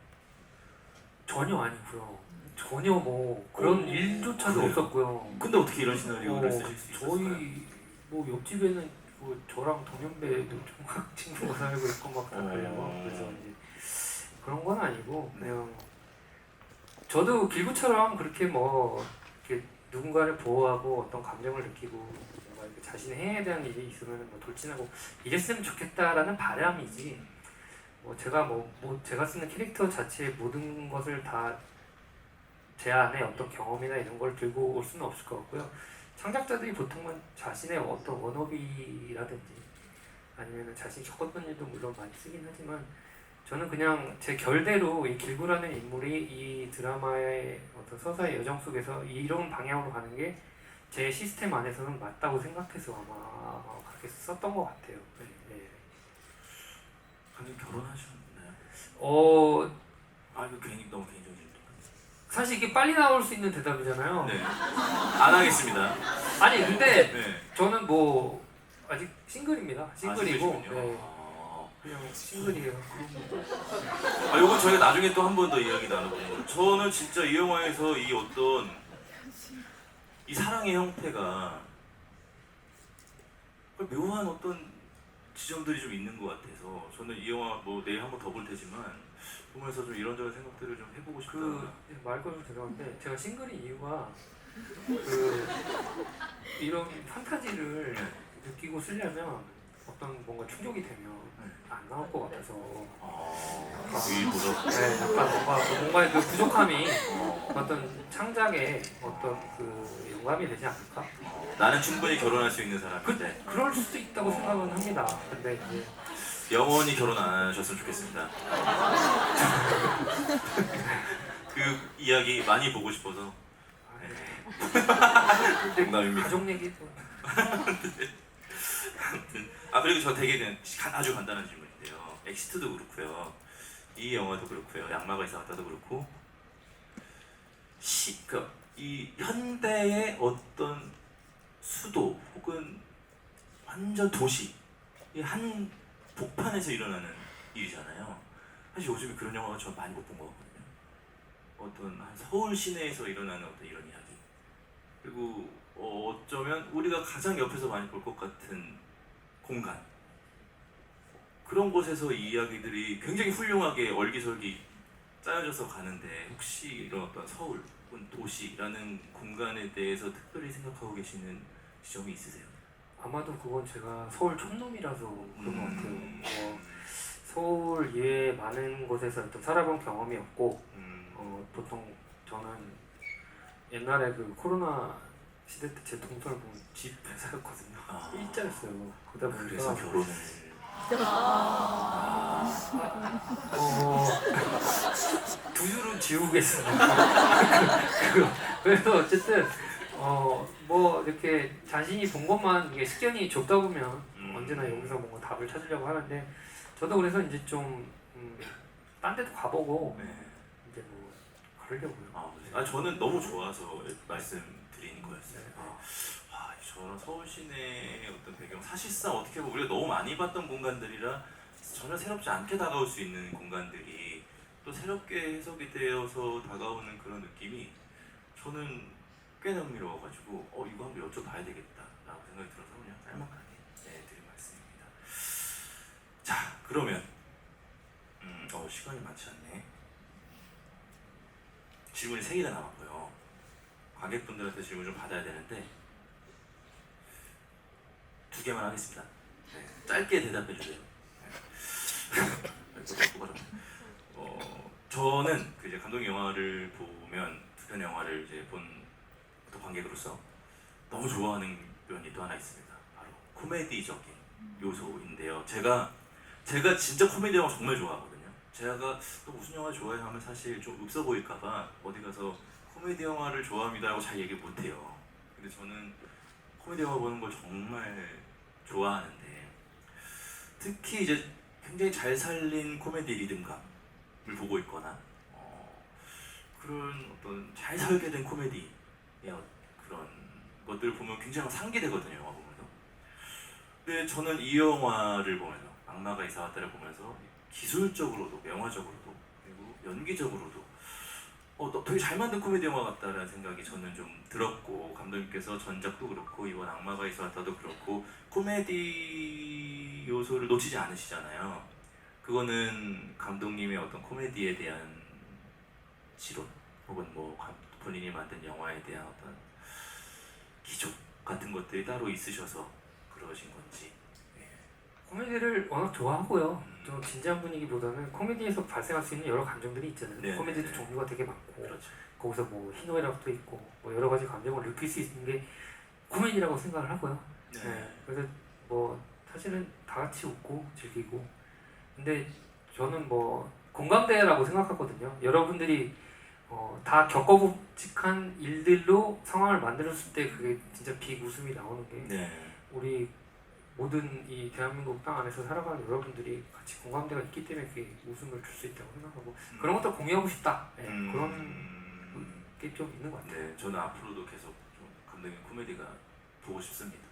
전혀 아니고요. 전혀 뭐 그런 일조차도 그래요? 없었고요. 근데 어떻게 이런 시나리오를 쓰실 수 있었어요? 저희 뭐 옆집에는 뭐 저랑 동년배도 총각 친구가 살고 있고 막 그래요. 그래서 이제 그런 건 아니고 그냥 저도 길구처럼 그렇게 뭐 이렇게 누군가를 보호하고 어떤 감정을 느끼고 뭔가 이렇게 자신의 행위에 대한 일이 있으면 뭐 돌진하고 이랬으면 좋겠다라는 바람이지. 뭐 제가 쓰는 캐릭터 자체의 모든 것을 다 제 안에 어떤 경험이나 이런 걸 들고 올 수는 없을 것 같고요. 창작자들이 보통은 자신의 어떤 워너비라든지 아니면 자신이 겪었던 일도 물론 많이 쓰긴 하지만 저는 그냥 제 결대로 이 길구라는 인물이 이 드라마의 어떤 서사의 여정 속에서 이런 방향으로 가는 게 제 시스템 안에서는 맞다고 생각해서 아마 그렇게 썼던 것 같아요. 네. 감독님 결혼하셨나요? 이거 괜히 너무 개인적인 질문. 사실 이게 빨리 나올 수 있는 대답이잖아요. 네. 안 하겠습니다. 아니 근데 네. 저는 뭐 아직 싱글입니다. 싱글이고 싱글이시군요. 네, 그냥 싱글이에요. 이건 저희가 나중에 또 한 번 더 이야기 나눠보는 거예요. 저는 진짜 이 영화에서 이 어떤 이 사랑의 형태가 묘한 어떤 지점들이 좀 있는 것 같아서 저는 이 영화 뭐 내일 한 번 더 볼 테지만 보면서 좀 이런저런 생각들을 좀 해보고 싶다. 말 걸면 죄송한데 제가 싱글인 이유가 이런 판타지를 느끼고 쓰려면 어떤 뭔가 충족이 되면 안 나올 것 같아서 약간 뭔가의 그 부족함이 어떤 창작에 어떤 그 영감이 되지 않을까? 나는 충분히 결혼할 수 있는 사람인데 그럴 수도 있다고 생각은 합니다. 근데 이제 영원히 결혼 안 하셨으면 좋겠습니다. 그 이야기 많이 보고 싶어서 네. 농담입니다. 가족 얘기도 그리고 저 되게 그냥 아주 간단한 질문인데요. 엑시트도 그렇고요. 이 영화도 그렇고요. 양마가 이사 왔다도 그렇고 그러니까 이 현대의 어떤 수도 혹은 완전 도시 이 한 복판에서 일어나는 일이잖아요. 사실 요즘에 그런 영화가 저 많이 못 본 것 같거든요. 어떤 한 서울 시내에서 일어나는 어떤 이런 이야기. 그리고 어쩌면 우리가 가장 옆에서 많이 볼 것 같은 공간. 그런 곳에서 이 이야기들이 굉장히 훌륭하게 얼기설기 짜여져서 가는데 혹시 이런 어떤 서울 혹은 도시라는 공간에 대해서 특별히 생각하고 계시는 지점이 있으세요? 아마도 그건 제가 서울 촌놈이라서 그런 것 같아요. 서울 이외에 많은 곳에서 또 살아본 경험이 없고 보통 저는 옛날에 그 코로나 시대 때 제 동선을 보면 집 회사였거든요. 일자였어요. 그러다 보니까 그래서 결혼을 두 줄은 지우겠습니다. 그래서 어쨌든 뭐 이렇게 자신이 본 것만 이게 식견이 좁다 보면 언제나 여기서 뭔가 답을 찾으려고 하는데 저도 그래서 이제 좀 딴 데도 가보고 이제 뭐 그러려고요. 저는 너무 좋아서 말씀드리는 거였어요. 저는 서울 시내의 어떤 배경 사실상 어떻게 보면 우리가 너무 많이 봤던 공간들이라 전혀 새롭지 않게 다가올 수 있는 공간들이 또 새롭게 해석이 되어서 다가오는 그런 느낌이 저는 꽤 흥미로워가지고 이거 한번 여쭤봐야 되겠다라고 생각이 들어서 그냥 짤막하게 드린 말씀입니다. 자, 그러면 시간이 많지 않네. 질문이 3개가 남았고요. 관객분들한테 질문 좀 받아야 되는데 2개만 하겠습니다. 짧게 대답해 주세요. 저는 그 이제 감독 영화를 보면 두 편 영화를 이제 본 또 관객으로서 너무 좋아하는 면이 또 하나 있습니다. 바로 코미디적인 요소인데요. 제가 진짜 코미디 영화 정말 좋아하거든요. 제가 또 무슨 영화 좋아해 하면 사실 좀 없어 보일까봐 어디 가서 코미디 영화를 좋아합니다라고 잘 얘기 못해요. 근데 저는 코미디 영화 보는 걸 정말 좋아하는데 특히 이제 굉장히 잘 살린 코미디 리듬감을 보고 있거나 그런 어떤 잘 설계된 코미디의 그런 것들을 보면 굉장히 상기되거든요. 영화 보면서. 근데 저는 이 영화를 보면서 악마가 이사 왔다를 보면서 기술적으로도 영화적으로도 그리고 연기적으로도 되게 잘 만든 코미디 영화 같다라는 생각이 저는 좀 들었고 감독님께서 전작도 그렇고 이번 악마가 이사 왔다도 그렇고 코미디 요소를 놓치지 않으시잖아요. 그거는 감독님의 어떤 코미디에 대한 지론 혹은 뭐 본인이 만든 영화에 대한 어떤 기조 같은 것들이 따로 있으셔서 그러신 건지. 코미디를 워낙 좋아하고요. 좀 진지한 분위기보다는 코미디에서 발생할 수 있는 여러 감정들이 있잖아요. 네, 코미디도 네. 종류가 되게 많고 그렇죠. 거기서 뭐 희노애락도 있고 뭐 여러 가지 감정을 느낄 수 있는 게 코미디라고 생각을 하고요. 그래서 뭐 사실은 다 같이 웃고 즐기고 근데 저는 뭐 공감대라고 생각하거든요. 여러분들이 다 겪어보직한 일들로 상황을 만들었을 때 그게 진짜 비웃음이 나오는 게 우리 모든 이 대한민국 땅 안에서 살아가는 여러분들이 같이 공감대가 있기 때문에 그게 웃음을 줄 수 있다고 생각하고 그런 것도 공유하고 싶다. 그런 게 좀 있는 것 같아요. 네, 저는 앞으로도 계속 좀 감독님 코미디가 보고 싶습니다.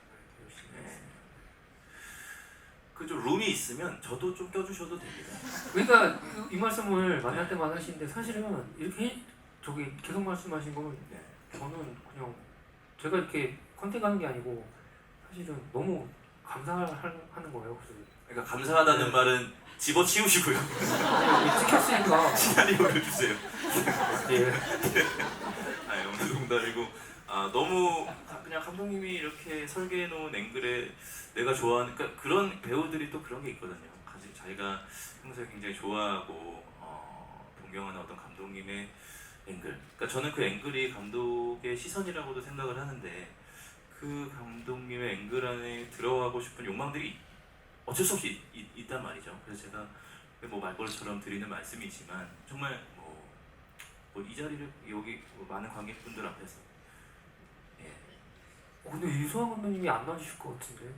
그좀 룸이 있으면 저도 좀 껴주셔도 됩니다. 그러니까 이 말씀을 만날 때마다 하시는데 사실은 이렇게 저기 계속 말씀하신 거는 저는 그냥 제가 이렇게 컨택하는 게 아니고 사실은 너무 감사하는 거예요. 그러니까 감사하다는 말은 집어치우시고요. 찍혔으니까 시나리오를 주세요. 예. 농담이고 너무 그냥 감독님이 이렇게 설계해 놓은 앵글에 내가 좋아하는 그러니까 그런 배우들이 또 그런 게 있거든요. 자기가 평소에 굉장히 좋아하고 동경하는 어떤 감독님의 앵글. 그러니까 저는 그 앵글이 감독의 시선이라고도 생각을 하는데 그 감독님의 앵글 안에 들어가고 싶은 욕망들이 어쩔 수 없이 있단 말이죠. 그래서 제가 뭐 말버릇처럼 드리는 말씀이지만 정말 이 자리를 여기 많은 관객분들 앞에서 근데 이소환 감독님이 안 나주실 것 같은데.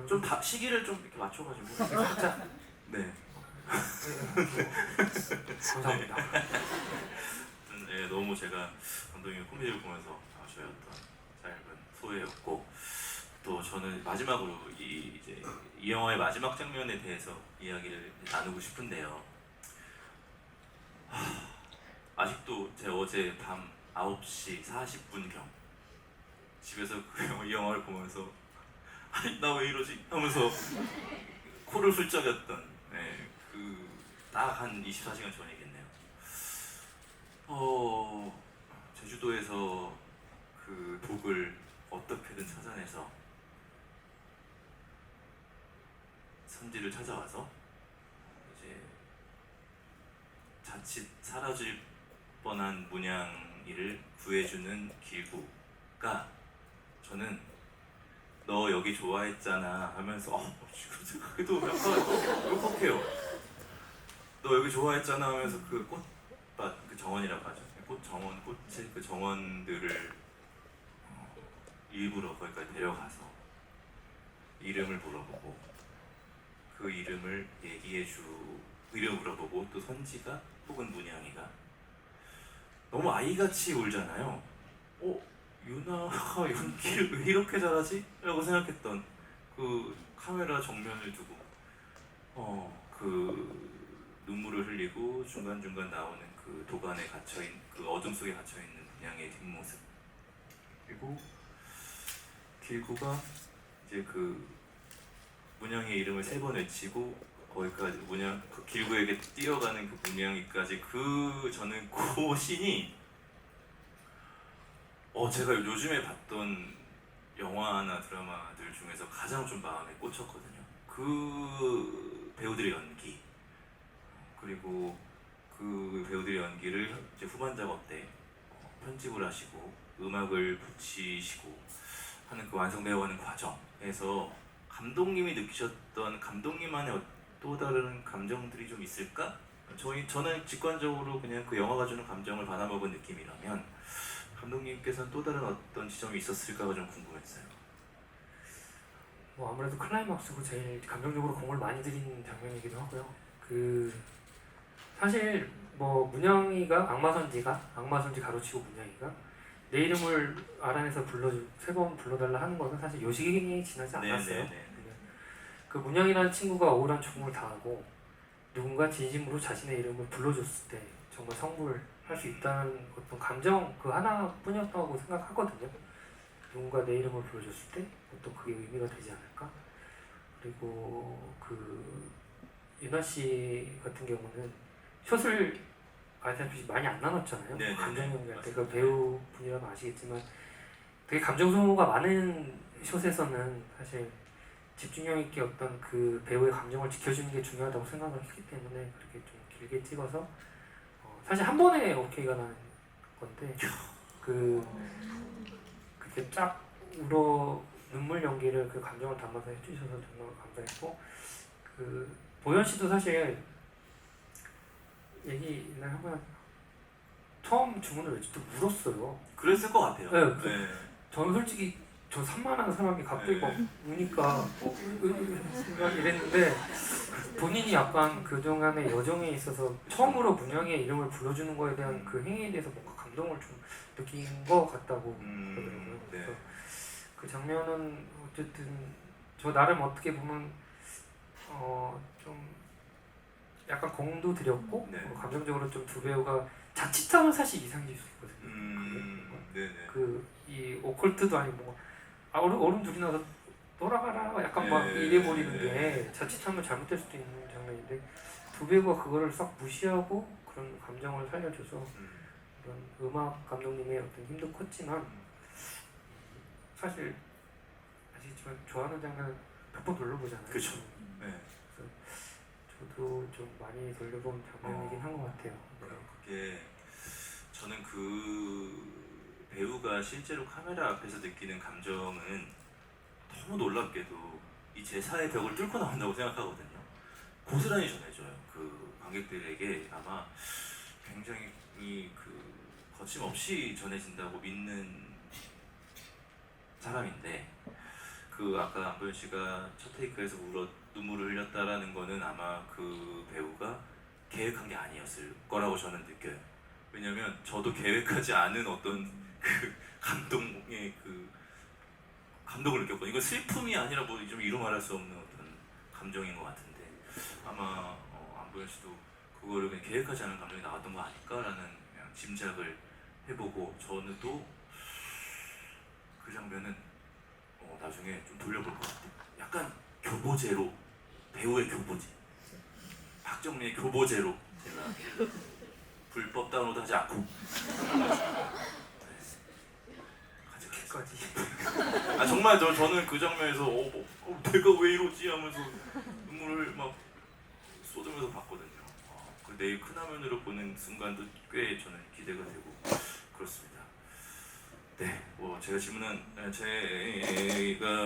좀 다 시기를 좀 이렇게 맞춰가지고 살짝. 네. 감사합니다. 네, 너무 제가 감독님의 코미디를 보면서 저였던 짧은 소회였고 또 저는 마지막으로 이제 이 영화의 마지막 장면에 대해서 이야기를 나누고 싶은데요. 아직도 제 어제 밤 9시 40분경 집에서 이 영화를 보면서 아니 나 왜 이러지? 하면서 코를 훌쩍였던 네, 그딱 한 24시간 전이겠네요. 제주도에서 그 독을 어떻게든 찾아내서 선지를 찾아와서 이제 자칫 사라질 뻔한 문양이를 구해주는 길구가 저는 너 여기 좋아했잖아 하면서 지금 생각해도 약간 울컥해요. 너 여기 좋아했잖아 하면서 그 꽃밭 그 정원이라고 하죠. 꽃 정원 꽃의 그 정원들을 일부러 거기까지 데려가서 이름을 물어보고 그 이름을 이름 물어보고 또 선지가 혹은 문양이가 너무 아이같이 울잖아요. 유나가 연기를 왜 이렇게 잘하지? 라고 생각했던 그 카메라 정면을 두고 그 눈물을 흘리고 중간중간 나오는 그 도관에 갇혀있는 그 어둠 속에 갇혀있는 문양의 뒷모습 그리고 길구가 이제 그 문양의 이름을 3번 외치고 거기까지 그 길구에게 뛰어가는 그 문양이까지 저는 그 씬이 제가 요즘에 봤던 영화나 드라마들 중에서 가장 좀 마음에 꽂혔거든요. 그 배우들의 연기 그리고 그 배우들의 연기를 이제 후반 작업 때 편집을 하시고 음악을 붙이시고 하는 그 완성되어가는 과정에서 감독님이 느끼셨던 감독님만의 또 다른 감정들이 좀 있을까? 저는 직관적으로 그냥 그 영화가 주는 감정을 받아먹은 느낌이라면 감독님께서는 또 다른 어떤 지점이 있었을까가 좀 궁금했어요. 뭐 아무래도 클라이막스고 제일 감정적으로 공을 많이 들인 장면이기도 하고요. 사실 뭐 문양이가 악마선지 가로치고 문양이가 내 이름을 알아내서 3번 불러달라 하는 것은 사실 요식이 지나지 않았어요. 그 문양이라는 친구가 억울한 죽음을 당하고 누군가 진심으로 자신의 이름을 불러줬을 때 정말 성불할 수 있다는 어떤 감정 그 하나뿐이었다고 생각하거든요. 누군가 내 이름을 불러줬을 때 어떤 그게 의미가 되지 않을까? 그리고 유나 씨 같은 경우는 숏을 알다시피 많이 안 나눴잖아요. 네네네. 감정 연기할 때 그 배우분이라면 아시겠지만 되게 감정 소모가 많은 숏에서는 사실 집중력 있게 어떤 그 배우의 감정을 지켜주는 게 중요하다고 생각을 했기 때문에 그렇게 좀 길게 찍어서 사실 한 번에 오케이가 나는 건데 그렇게 쫙 눈물 연기를 그 감정을 담아서 해주셔서 정말 감사했고 보현 씨도 사실 얘기 옛날에 한번 처음 주문을 외칠 때 울었어요. 그랬을 것 같아요. 네. 저는 솔직히 저 산만한 사람이 갑자기 막 우니까 이랬는데 본인이 약간 그동안의 여정에 있어서 처음으로 문양의 이름을 불러주는 거에 대한 그 행위에 대해서 뭔가 감동을 좀 느낀 것 같다고 그러더라고요. 네. 그래서 그 장면은 어쨌든 저 나름 어떻게 보면 좀 약간 공도 들였고 네. 감정적으로 좀 두 배우가 자칫하면 사실 이상해질 수 있거든요. 네네. 이 오컬트도 아니고 어른 둘이 나서 돌아가라 약간 막 이래버리는 게 자칫하면 잘못될 수도 있는 장면인데 두 배우가 그거를 싹 무시하고 그런 감정을 살려줘서 그런 음악 감독님의 어떤 힘도 컸지만 사실 아시겠지만 좋아하는 장면은 몇 번 돌려보잖아요. 그쵸. 네. 그래서 저도 좀 많이 돌려본 장면이긴 한 것 같아요. 그게 저는 그 배우가 실제로 카메라 앞에서 느끼는 감정은 너무 놀랍게도 이 제사의 벽을 뚫고 나온다고 생각하거든요. 고스란히 전해져요. 그 관객들에게 아마 굉장히 거침없이 전해진다고 믿는 사람인데 그 아까 안보현 씨가 첫 테이크에서 눈물을 흘렸다라는 거는 아마 그 배우가 계획한 게 아니었을 거라고 저는 느껴요. 왜냐면 저도 계획하지 않은 어떤 그 감동의 그 감동을 느꼈거든요. 이건 슬픔이 아니라 뭐 좀 이루 말할 수 없는 어떤 감정인 것 같은데 아마 안보현 씨도 그거를 그냥 계획하지 않은 감정이 나왔던 거 아닐까라는 그냥 짐작을 해보고 저는 또 그 장면은 나중에 좀 돌려볼 것 같아요. 약간 교보제로 배우의 교보제 박정민의 교보제로 제가 불법 다운로드 하지 않고 끝까지. 아 정말 저는 그 장면에서 내가 왜 이러지 하면서 눈물을 막 쏟으면서 봤거든요. 그 내일 큰 화면으로 보는 순간도 꽤 저는 기대가 되고 그렇습니다. 네, 뭐 제가 제가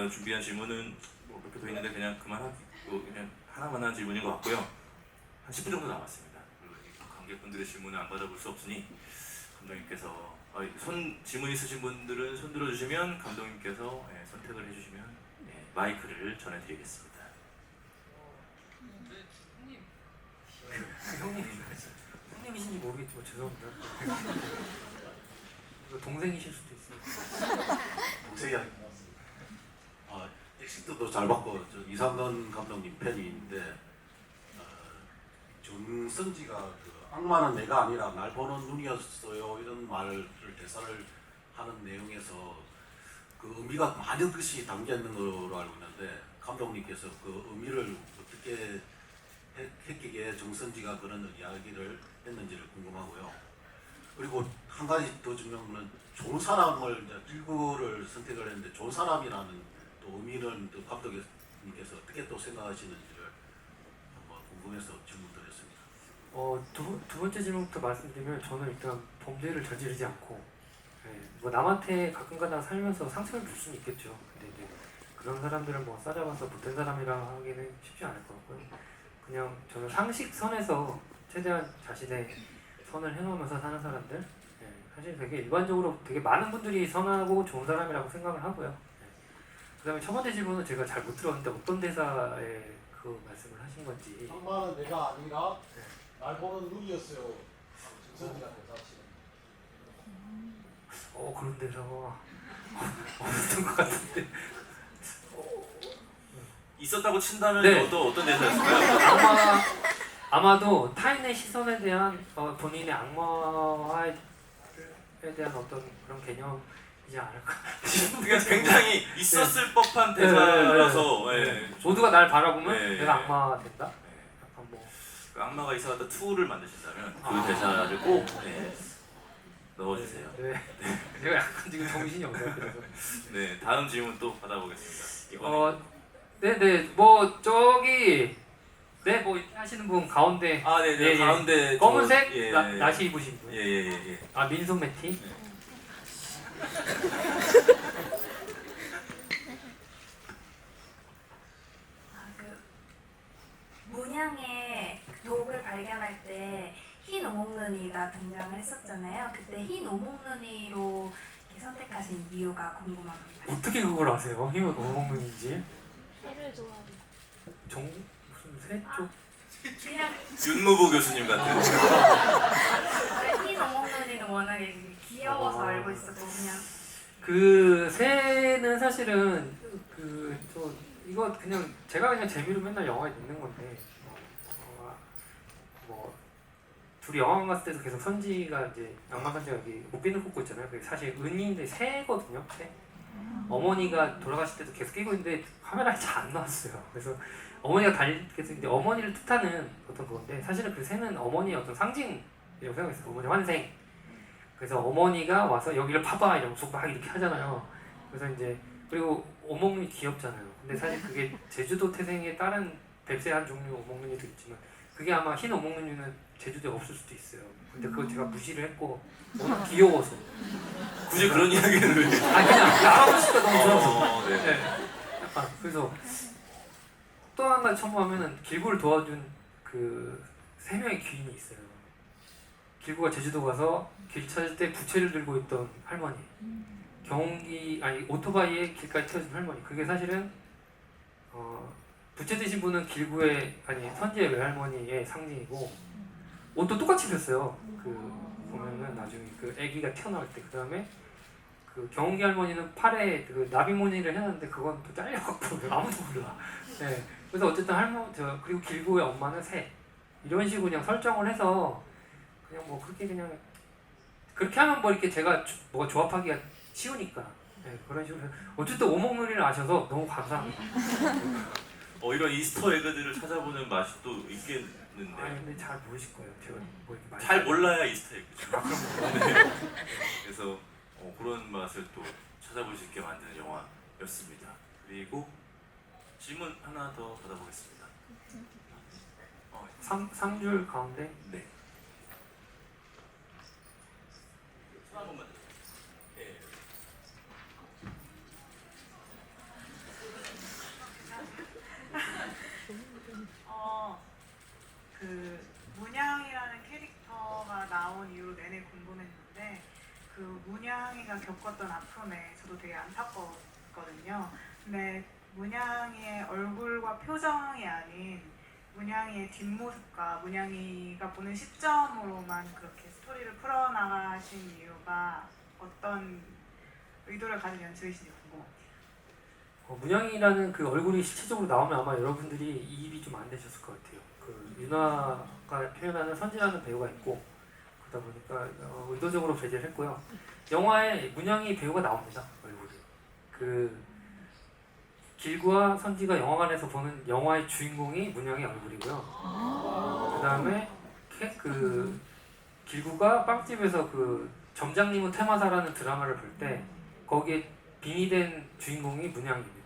준비한 질문은 뭐 몇 개 더 있는데 그냥 그냥 하나만 한 질문인 것 같고요. 한 10분 정도 남았습니다. 그리고 관객분들의 질문을 안 받아볼 수 없으니 감독님께서 질문 있으신 분들은 손 들어주시면 감독님께서 선택을 해주시면 마이크를 전해드리겠습니다. 형님이신지 모르겠지만 죄송합니다. 이거 동생이실 수도 있어요. 동생이 아니고 엑시트도 잘 봤고 저 이상돈 감독님 팬인데 정선지가 그 악마는 내가 아니라 날 보는 눈이었어요 이런 말을 대사를 하는 내용에서 그 의미가 많은 뜻이 담겨 있는 걸로 알고 있는데 감독님께서 그 의미를 어떻게 했기에 정선지가 그런 이야기를 했는지를 궁금하고요. 그리고 한 가지 더 중요한 거는 좋은 사람을 이제 일구를 선택을 했는데 좋은 사람이라는 또 의미는 또 감독님께서 어떻게 또 생각하시는지를 한번 궁금해서 질문 드렸습니다. 두 번째 질문부터 말씀드리면 저는 일단 범죄를 저지르지 않고 뭐 남한테 가끔가다 살면서 상처를 줄 수는 있겠죠. 근데 이제 그런 사람들을 뭐 싸잡아서 못된 사람이라 하기는 쉽지 않을 것 같고요. 그냥 저는 상식선에서 최대한 자신의 선을 해놓으면서 사는 사람들 사실 되게 일반적으로 되게 많은 분들이 선하고 좋은 사람이라고 생각을 하고요. 그 다음에 첫 번째 질문은 제가 잘 못 들었는데 어떤 대사에 그 말씀을 하신 건지. 악마는 내가 아니라 날 보는 눈이었어요. 정선지가 대사치는. 그런 대사가 없었던 것 같은데. 있었다고 친다면 네. 어떤 대사였을까요? 아마도 타인의 시선에 대한 본인의 악마에 대한 어떤 그런 개념이지 않을까. 그게 굉장히 있었을 법한 대사라서 모두가 날 바라보면 네. 내가 악마 된다. 약간 뭐 그 악마가 이사 왔다 2를 만드신다면 그 아. 대사를 꼭 넣어주세요. 네. 제가 약간 지금 정신이 없어요. 그래서. 네, 다음 질문 또 받아보겠습니다. 이번에 네네 뭐 저기 뭐 이렇게 하시는 분 가운데 네네 예, 예. 가운데 검은색 예, 나시 입으신 분. 예예예. 민속 매티. 그 문양의 독을 발견할 때 흰 오목눈이가 등장을 했었잖아요. 그때 흰 오목눈이로 이렇게 선택하신 이유가 궁금합니다. 어떻게 그걸 아세요? 힘은 어묵는지 새를 좋아하는 무슨 새 쪽? 그냥 윤무부 교수님 같은. 흰 오목눈이는 워낙에 귀여워서 알고 있었고 그냥 그 새는 사실은 이거 그냥 제가 그냥 재미로 맨날 영화에 넣는 건데 뭐 둘이 영화관 갔을 때도 계속 선지가 이제 양마 선지가 여기 옷비늘 꽂고 있잖아요. 그게 사실 은인데 새거든요. 새. 어머니가 돌아가실 때도 계속 끼고 있는데 카메라에 잘 안 나왔어요. 그래서 어머니가 그래서 이제 어머니를 뜻하는 어떤 그건데 사실은 그 새는 어머니의 어떤 상징이라고 생각했어요. 어머니 환생. 그래서 어머니가 와서 여기를 파봐 이러면서 막 이렇게 하잖아요. 그래서 이제 그리고 오목눈이 귀엽잖아요. 근데 사실 그게 제주도 태생의 다른 뱁새한 종류 오목눈이도 있지만 그게 아마 흰 오목눈이는 제주도에 없을 수도 있어요. 근데 그걸 제가 무시를 했고 너무 귀여워서 굳이 그런 이야기는 왜? 그냥 알아보시니까 너무 좋아서 네. 약간 그래서 또 한 가지 첨부하면은 길구를 도와준 그 3명의 귀인이 있어요. 길구가 제주도 가서 길 찾을 때 부채를 들고 있던 할머니 경운기 아니 오토바이에 길까지 태워준 할머니. 그게 사실은 부채 드신 분은 길구의 아니 선지의 외할머니의 상징이고 옷도 똑같이 입혔어요. 그 보면은 나중에 그 아기가 태어날 때. 그 다음에 그 경운기 할머니는 팔에 그 나비무늬를 해놨는데 그건 또 잘려갖고 아무도 몰라. 네. 그래서 어쨌든 그리고 길구의 엄마는 새. 이런 식으로 그냥 설정을 해서 그냥 뭐 그렇게 하면 뭐 이렇게 제가 뭐가 조합하기가 쉬우니까. 네, 그런 식으로 해서 어쨌든 오목놀이를 아셔서 너무 감사합니다. 이런 이스터 에그들을 찾아보는 맛이 또 있겠는데 아니 근데 잘 모르실 거예요. 제가 뭐 이렇게 많이 잘 몰라야 이스터 에그죠. 아, 그럼 네. 그래서 그런 맛을 또 찾아볼 수 있게 만드는 영화였습니다. 그리고 질문 하나 더 받아보겠습니다. 상줄 가운데 네. 손 한 번만 더. 네. 그 문양이라는 캐릭터가 나온 이후로 내내 궁금했는데 그 문양이가 겪었던 아픔에 저도 되게 안타까웠거든요. 근데 문양이의 얼굴과 표정이 아닌 문양이의 뒷모습과 문양이가 보는 시점으로만 그렇게 스토리를 풀어나가신 이유가 어떤 의도를 가진 연출이신지 궁금합니다. 문양이라는 그 얼굴이 실체적으로 나오면 아마 여러분들이 이입이 좀 안 되셨을 것 같아요. 그 윤화가 표현하는 선지라는 배우가 있고 그러다 보니까 의도적으로 배제를 했고요. 영화에 문양이 배우가 나옵니다. 얼굴이. 그 길구와 선지가 영화관에서 보는 영화의 주인공이 문양의 얼굴이고요. 그 다음에 그 길구가 빵집에서 그 점장님은 테마사라는 드라마를 볼 때 거기에 빙의된 주인공이 문양입니다.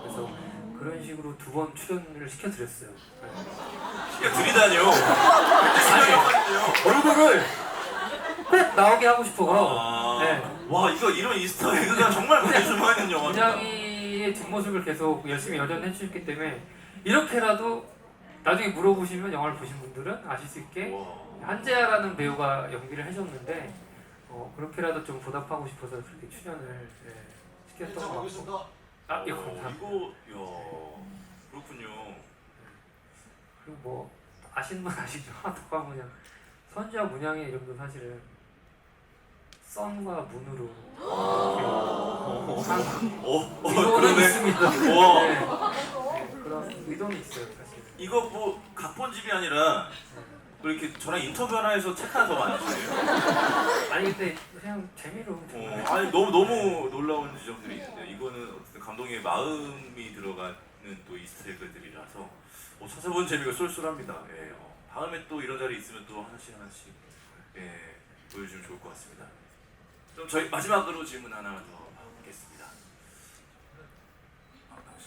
그래서 그런 식으로 2번 출연을 시켜드렸어요. 야, 둘이다뇨. 얼굴을 꼭 나오게 하고 싶어서 네. 와, 이런 이스터 에그가 정말 보여줄만 있는 영화입니다. 문양이의 뒷모습을 계속 열심히 여전해 주셨기 때문에 이렇게라도 나중에 물어보시면 영화를 보신 분들은 아실 수 있게 한재아라는 배우가 연기를 해줬는데 그렇게라도 좀 보답하고 싶어서 그렇게 출연을 시켰던 것 같고. 하겠습니다. 이거 감사합니다. 그렇군요. 그리고 뭐 아시는 분 아시죠? 하다가 그냥 선지와 문양의 이름도 사실은 썬과 문으로 의도는 그러네. 있습니다. 와. 네, 그런 의도는 있어요 사실. 이거 뭐 각본집이 아니라 뭐 이렇게 저랑 인터뷰 하나 해서 책 하나 더 만드시네요. 아니 근데 그냥 재미로 아니 너무 놀라운 지점들이 있는데 이거는 어쨌든 감독님의 마음이 들어가는 또 이스터에그들이라서 찾아본 재미가 쏠쏠합니다. 예, 다음에 또 이런 자리 있으면 또 하나씩 보여주면 좋을 것 같습니다. 그럼 저희 마지막으로 질문 하나 더 받겠습니다.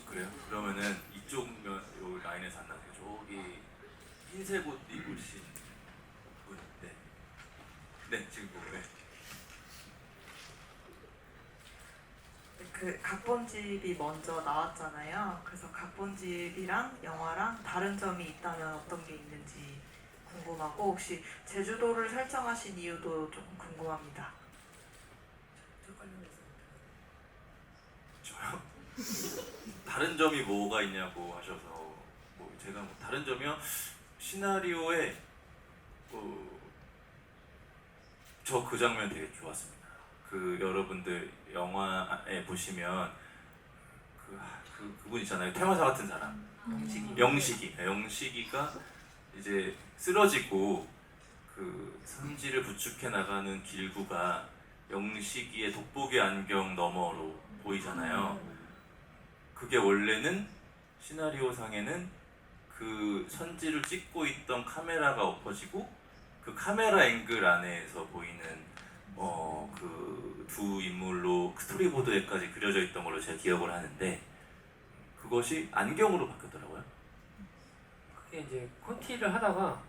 그래요? 그러면은 이쪽 요 라인에서 안 나세요. 저기 흰색 옷 입으신 분, 네 지금 보고 그 각본집이 먼저 나왔잖아요. 그래서 각본집이랑 영화랑 다른 점이 있다면 어떤 게 있는지 궁금하고 혹시 제주도를 설정하신 이유도 조금 궁금합니다. 저요? 다른 점이 뭐가 있냐고 하셔서 제가 다른 점이요? 시나리오에 저 그 장면 되게 좋았습니다. 그 여러분들 영화에 보시면 그분 있잖아요. 퇴마사 같은 사람 영식이가 이제 쓰러지고 그 선지를 부축해 나가는 길구가 영식이의 돋보기 안경 너머로 보이잖아요. 그게 원래는 시나리오 상에는 그 선지를 찍고 있던 카메라가 엎어지고 그 카메라 앵글 안에서 보이는 그 두 인물로 스토리보드에까지 그려져 있던 걸로 제가 기억을 하는데 그것이 안경으로 바뀌었더라고요. 그게 이제 콘티를 하다가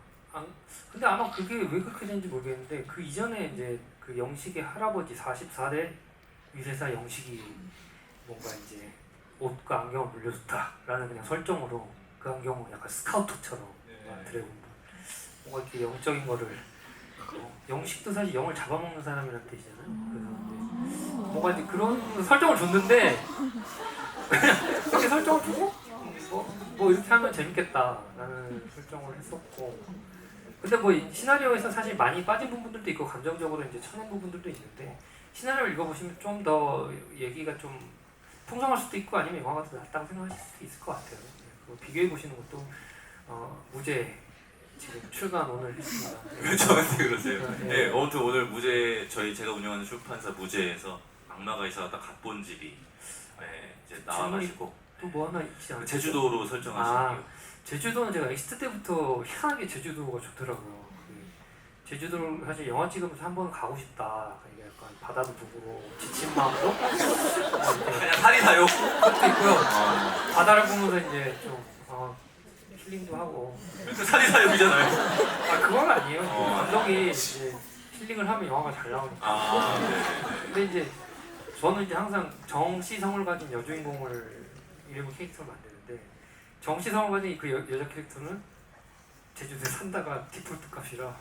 근데 아마 그게 왜 그렇게 된지 모르겠는데 그 이전에 이제 그 영식의 할아버지 44대 위세사 영식이 뭔가 이제 옷과 안경을 물려줬다라는 그냥 설정으로 그 안경을 약간 스카우터처럼 드래곤볼 뭔가 이렇게 영적인 거를 영식도 사실 영을 잡아먹는 사람이라는 뜻이잖아요. 그래서 이제 뭔가 이제 그런 설정을 줬는데 그렇게 설정을 주고 뭐 이렇게 하면 재밌겠다라는 설정을 했었고, 근데 뭐 이 시나리오에서 사실 많이 빠진 부분들도 있고 감정적으로 이제 쳐낸 부분들도 있는데, 시나리오를 읽어보시면 좀 더 얘기가 좀 풍성할 수도 있고 아니면 영화가 더 낫다고 생각하실 수도 있을 것 같아요. 비교해 보시는 것도 무죄 지금 출간 오늘 했습니다. 왜 저한테 그러세요? 네. 네, 아무튼 오늘 무죄 제가 운영하는 출판사 무죄에서 악마가 이사왔다 갑본집이 이제 나와가지고 또 뭐 하나 있지 않나요? 제주도로 설정하시고요. 제주도는 제가 엑스트 때부터 희한하게 제주도가 좋더라고요. 제주도를 사실 영화 찍으면서 한번 가고 싶다. 이게 약간 바다도 보고 지친 마음으로 그냥 살이 나요. 그것도 있고요. 바다를 보면서 이제 좀 힐링도 하고. 그 살이 사욕이잖아요. 그건 아니에요. 어. 감독이 이제 힐링을 하면 영화가 잘 나오니까. 네. 근데 이제 저는 이제 항상 정시성을 가진 여주인공을 이름을 캐릭터를 만드는데, 정시성을 가진 그 여자 캐릭터는 제주도에 산다가 디폴트 값이라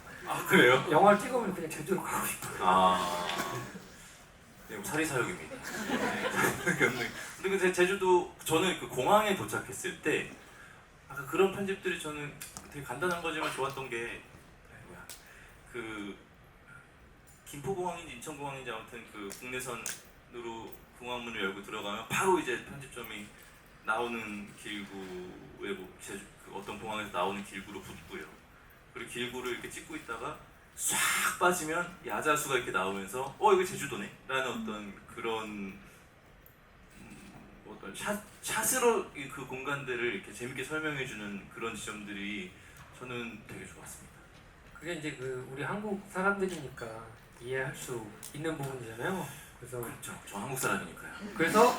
그래요? 영화를 찍으면 그냥 제주도 가고 싶어요. 네, 살이 사욕입니다. 근데 제주도 저는 그 공항에 도착했을 때 아까 그런 편집들이 저는 되게 간단한 거지만 좋았던 게 그 김포공항인지 인천공항인지 아무튼 그 국내선으로 공항문을 열고 들어가면 바로 이제 편집점이 나오는 길구에 제주 그 어떤 공항에서 나오는 길구로 붙고요. 그리고 길구를 이렇게 찍고 있다가 싹 빠지면 야자수가 이렇게 나오면서 이거 제주도네 라는 어떤 그런 어떤 샷으로 그 공간들을 이렇게 재밌게 설명해주는 그런 지점들이 저는 되게 좋았습니다. 그게 이제 그 우리 한국 사람들이니까 이해할 수 있는 부분이잖아요. 그래서 그렇죠. 저 한국 사람이니까요. 그래서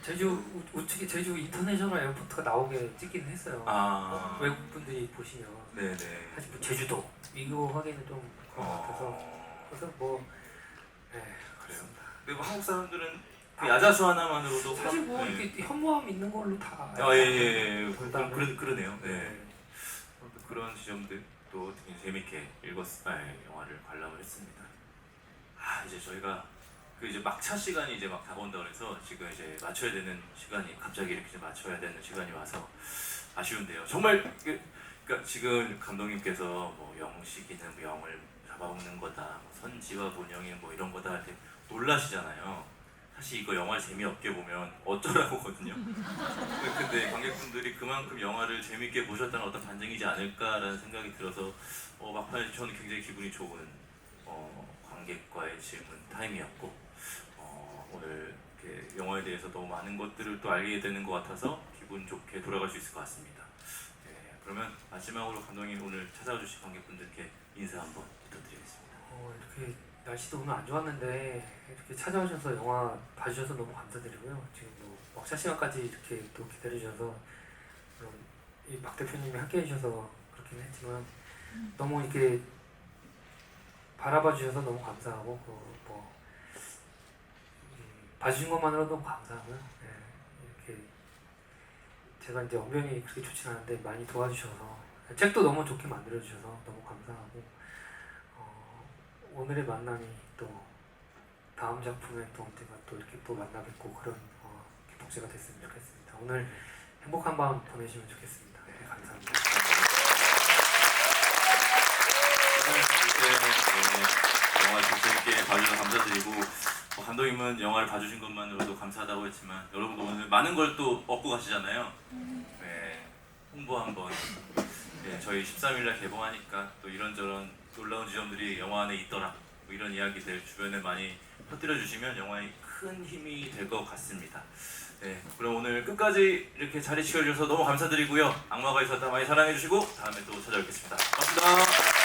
제주 우측에 제주 인터내셔널 에어포트가 나오게 찍긴 했어요. 외국 분들이 보시면 네네. 사실 뭐 제주도 이거 하기는 좀 그런 것 같아서, 그래서 뭐 그래요. 근데 뭐 한국 사람들은 그 야자수 하나만으로도 사실 뭐 네. 이렇게 혐오함 있는 걸로 다 예. 그다음에 그러네요. 네. 네. 그런 지점들 또 되게 재밌게 영화를 관람을 했습니다. 이제 저희가 그 이제 막차 시간이 이제 막 다가온다 그래서 지금 이제 맞춰야 되는 시간이 갑자기 이렇게 이제 맞춰야 되는 시간이 와서 아쉬운데요. 정말 그러니까 지금 감독님께서 뭐 영식이는 뭐 영을 잡아먹는 거다, 뭐 선지와 본영이 뭐 이런 거다 이렇게 놀라시잖아요. 사실 이거 영화 재미없게 보면 어쩌라고거든요. 근데 관객분들이 그만큼 영화를 재밌게 보셨다는 어떤 반증이지 않을까라는 생각이 들어서 막판에 저는 굉장히 기분이 좋은 관객과의 질문 타임이었고, 오늘 이렇게 영화에 대해서 너무 많은 것들을 또 알게 되는 것 같아서 기분 좋게 돌아갈 수 있을 것 같습니다. 그러면 마지막으로 감독님 오늘 찾아와 주신 관객분들께 인사 한번 부탁드리겠습니다. 이렇게 날씨도 오늘 안 좋았는데 이렇게 찾아오셔서 영화 봐주셔서 너무 감사드리고요. 지금 뭐 먹자 시간까지 이렇게 또 기다려주셔서, 물론 이 박 대표님이 함께 해주셔서 그렇긴 했지만 너무 이렇게 바라봐 주셔서 너무 감사하고, 봐주신 것만으로도 너무 감사하고요. 이렇게 제가 이제 언변이 그렇게 좋진 않은데 많이 도와주셔서, 책도 너무 좋게 만들어 주셔서 너무 감사하고, 오늘의 만남이 또 다음 작품에 또 언젠가 또 이렇게 또 만나 뵙고 그런 복제가 됐으면 좋겠습니다. 오늘 행복한 밤 보내시면 좋겠습니다. 네, 감사합니다. 영화 재밌게 봐주셔서 감사드리고, 감독님은 영화를 봐주신 것만으로도 감사하다고 했지만 여러분도 오늘 많은 걸 또 얻고 가시잖아요. 홍보 한번. 저희 13일날 개봉하니까 또 이런저런 놀라운 지점들이 영화 안에 있더라, 뭐 이런 이야기들 주변에 많이 퍼뜨려 주시면 영화에 큰 힘이 될 것 같습니다. 그럼 오늘 끝까지 이렇게 자리 지켜주셔서 너무 감사드리고요. 악마가 있었다 많이 사랑해주시고 다음에 또 찾아뵙겠습니다. 고맙습니다.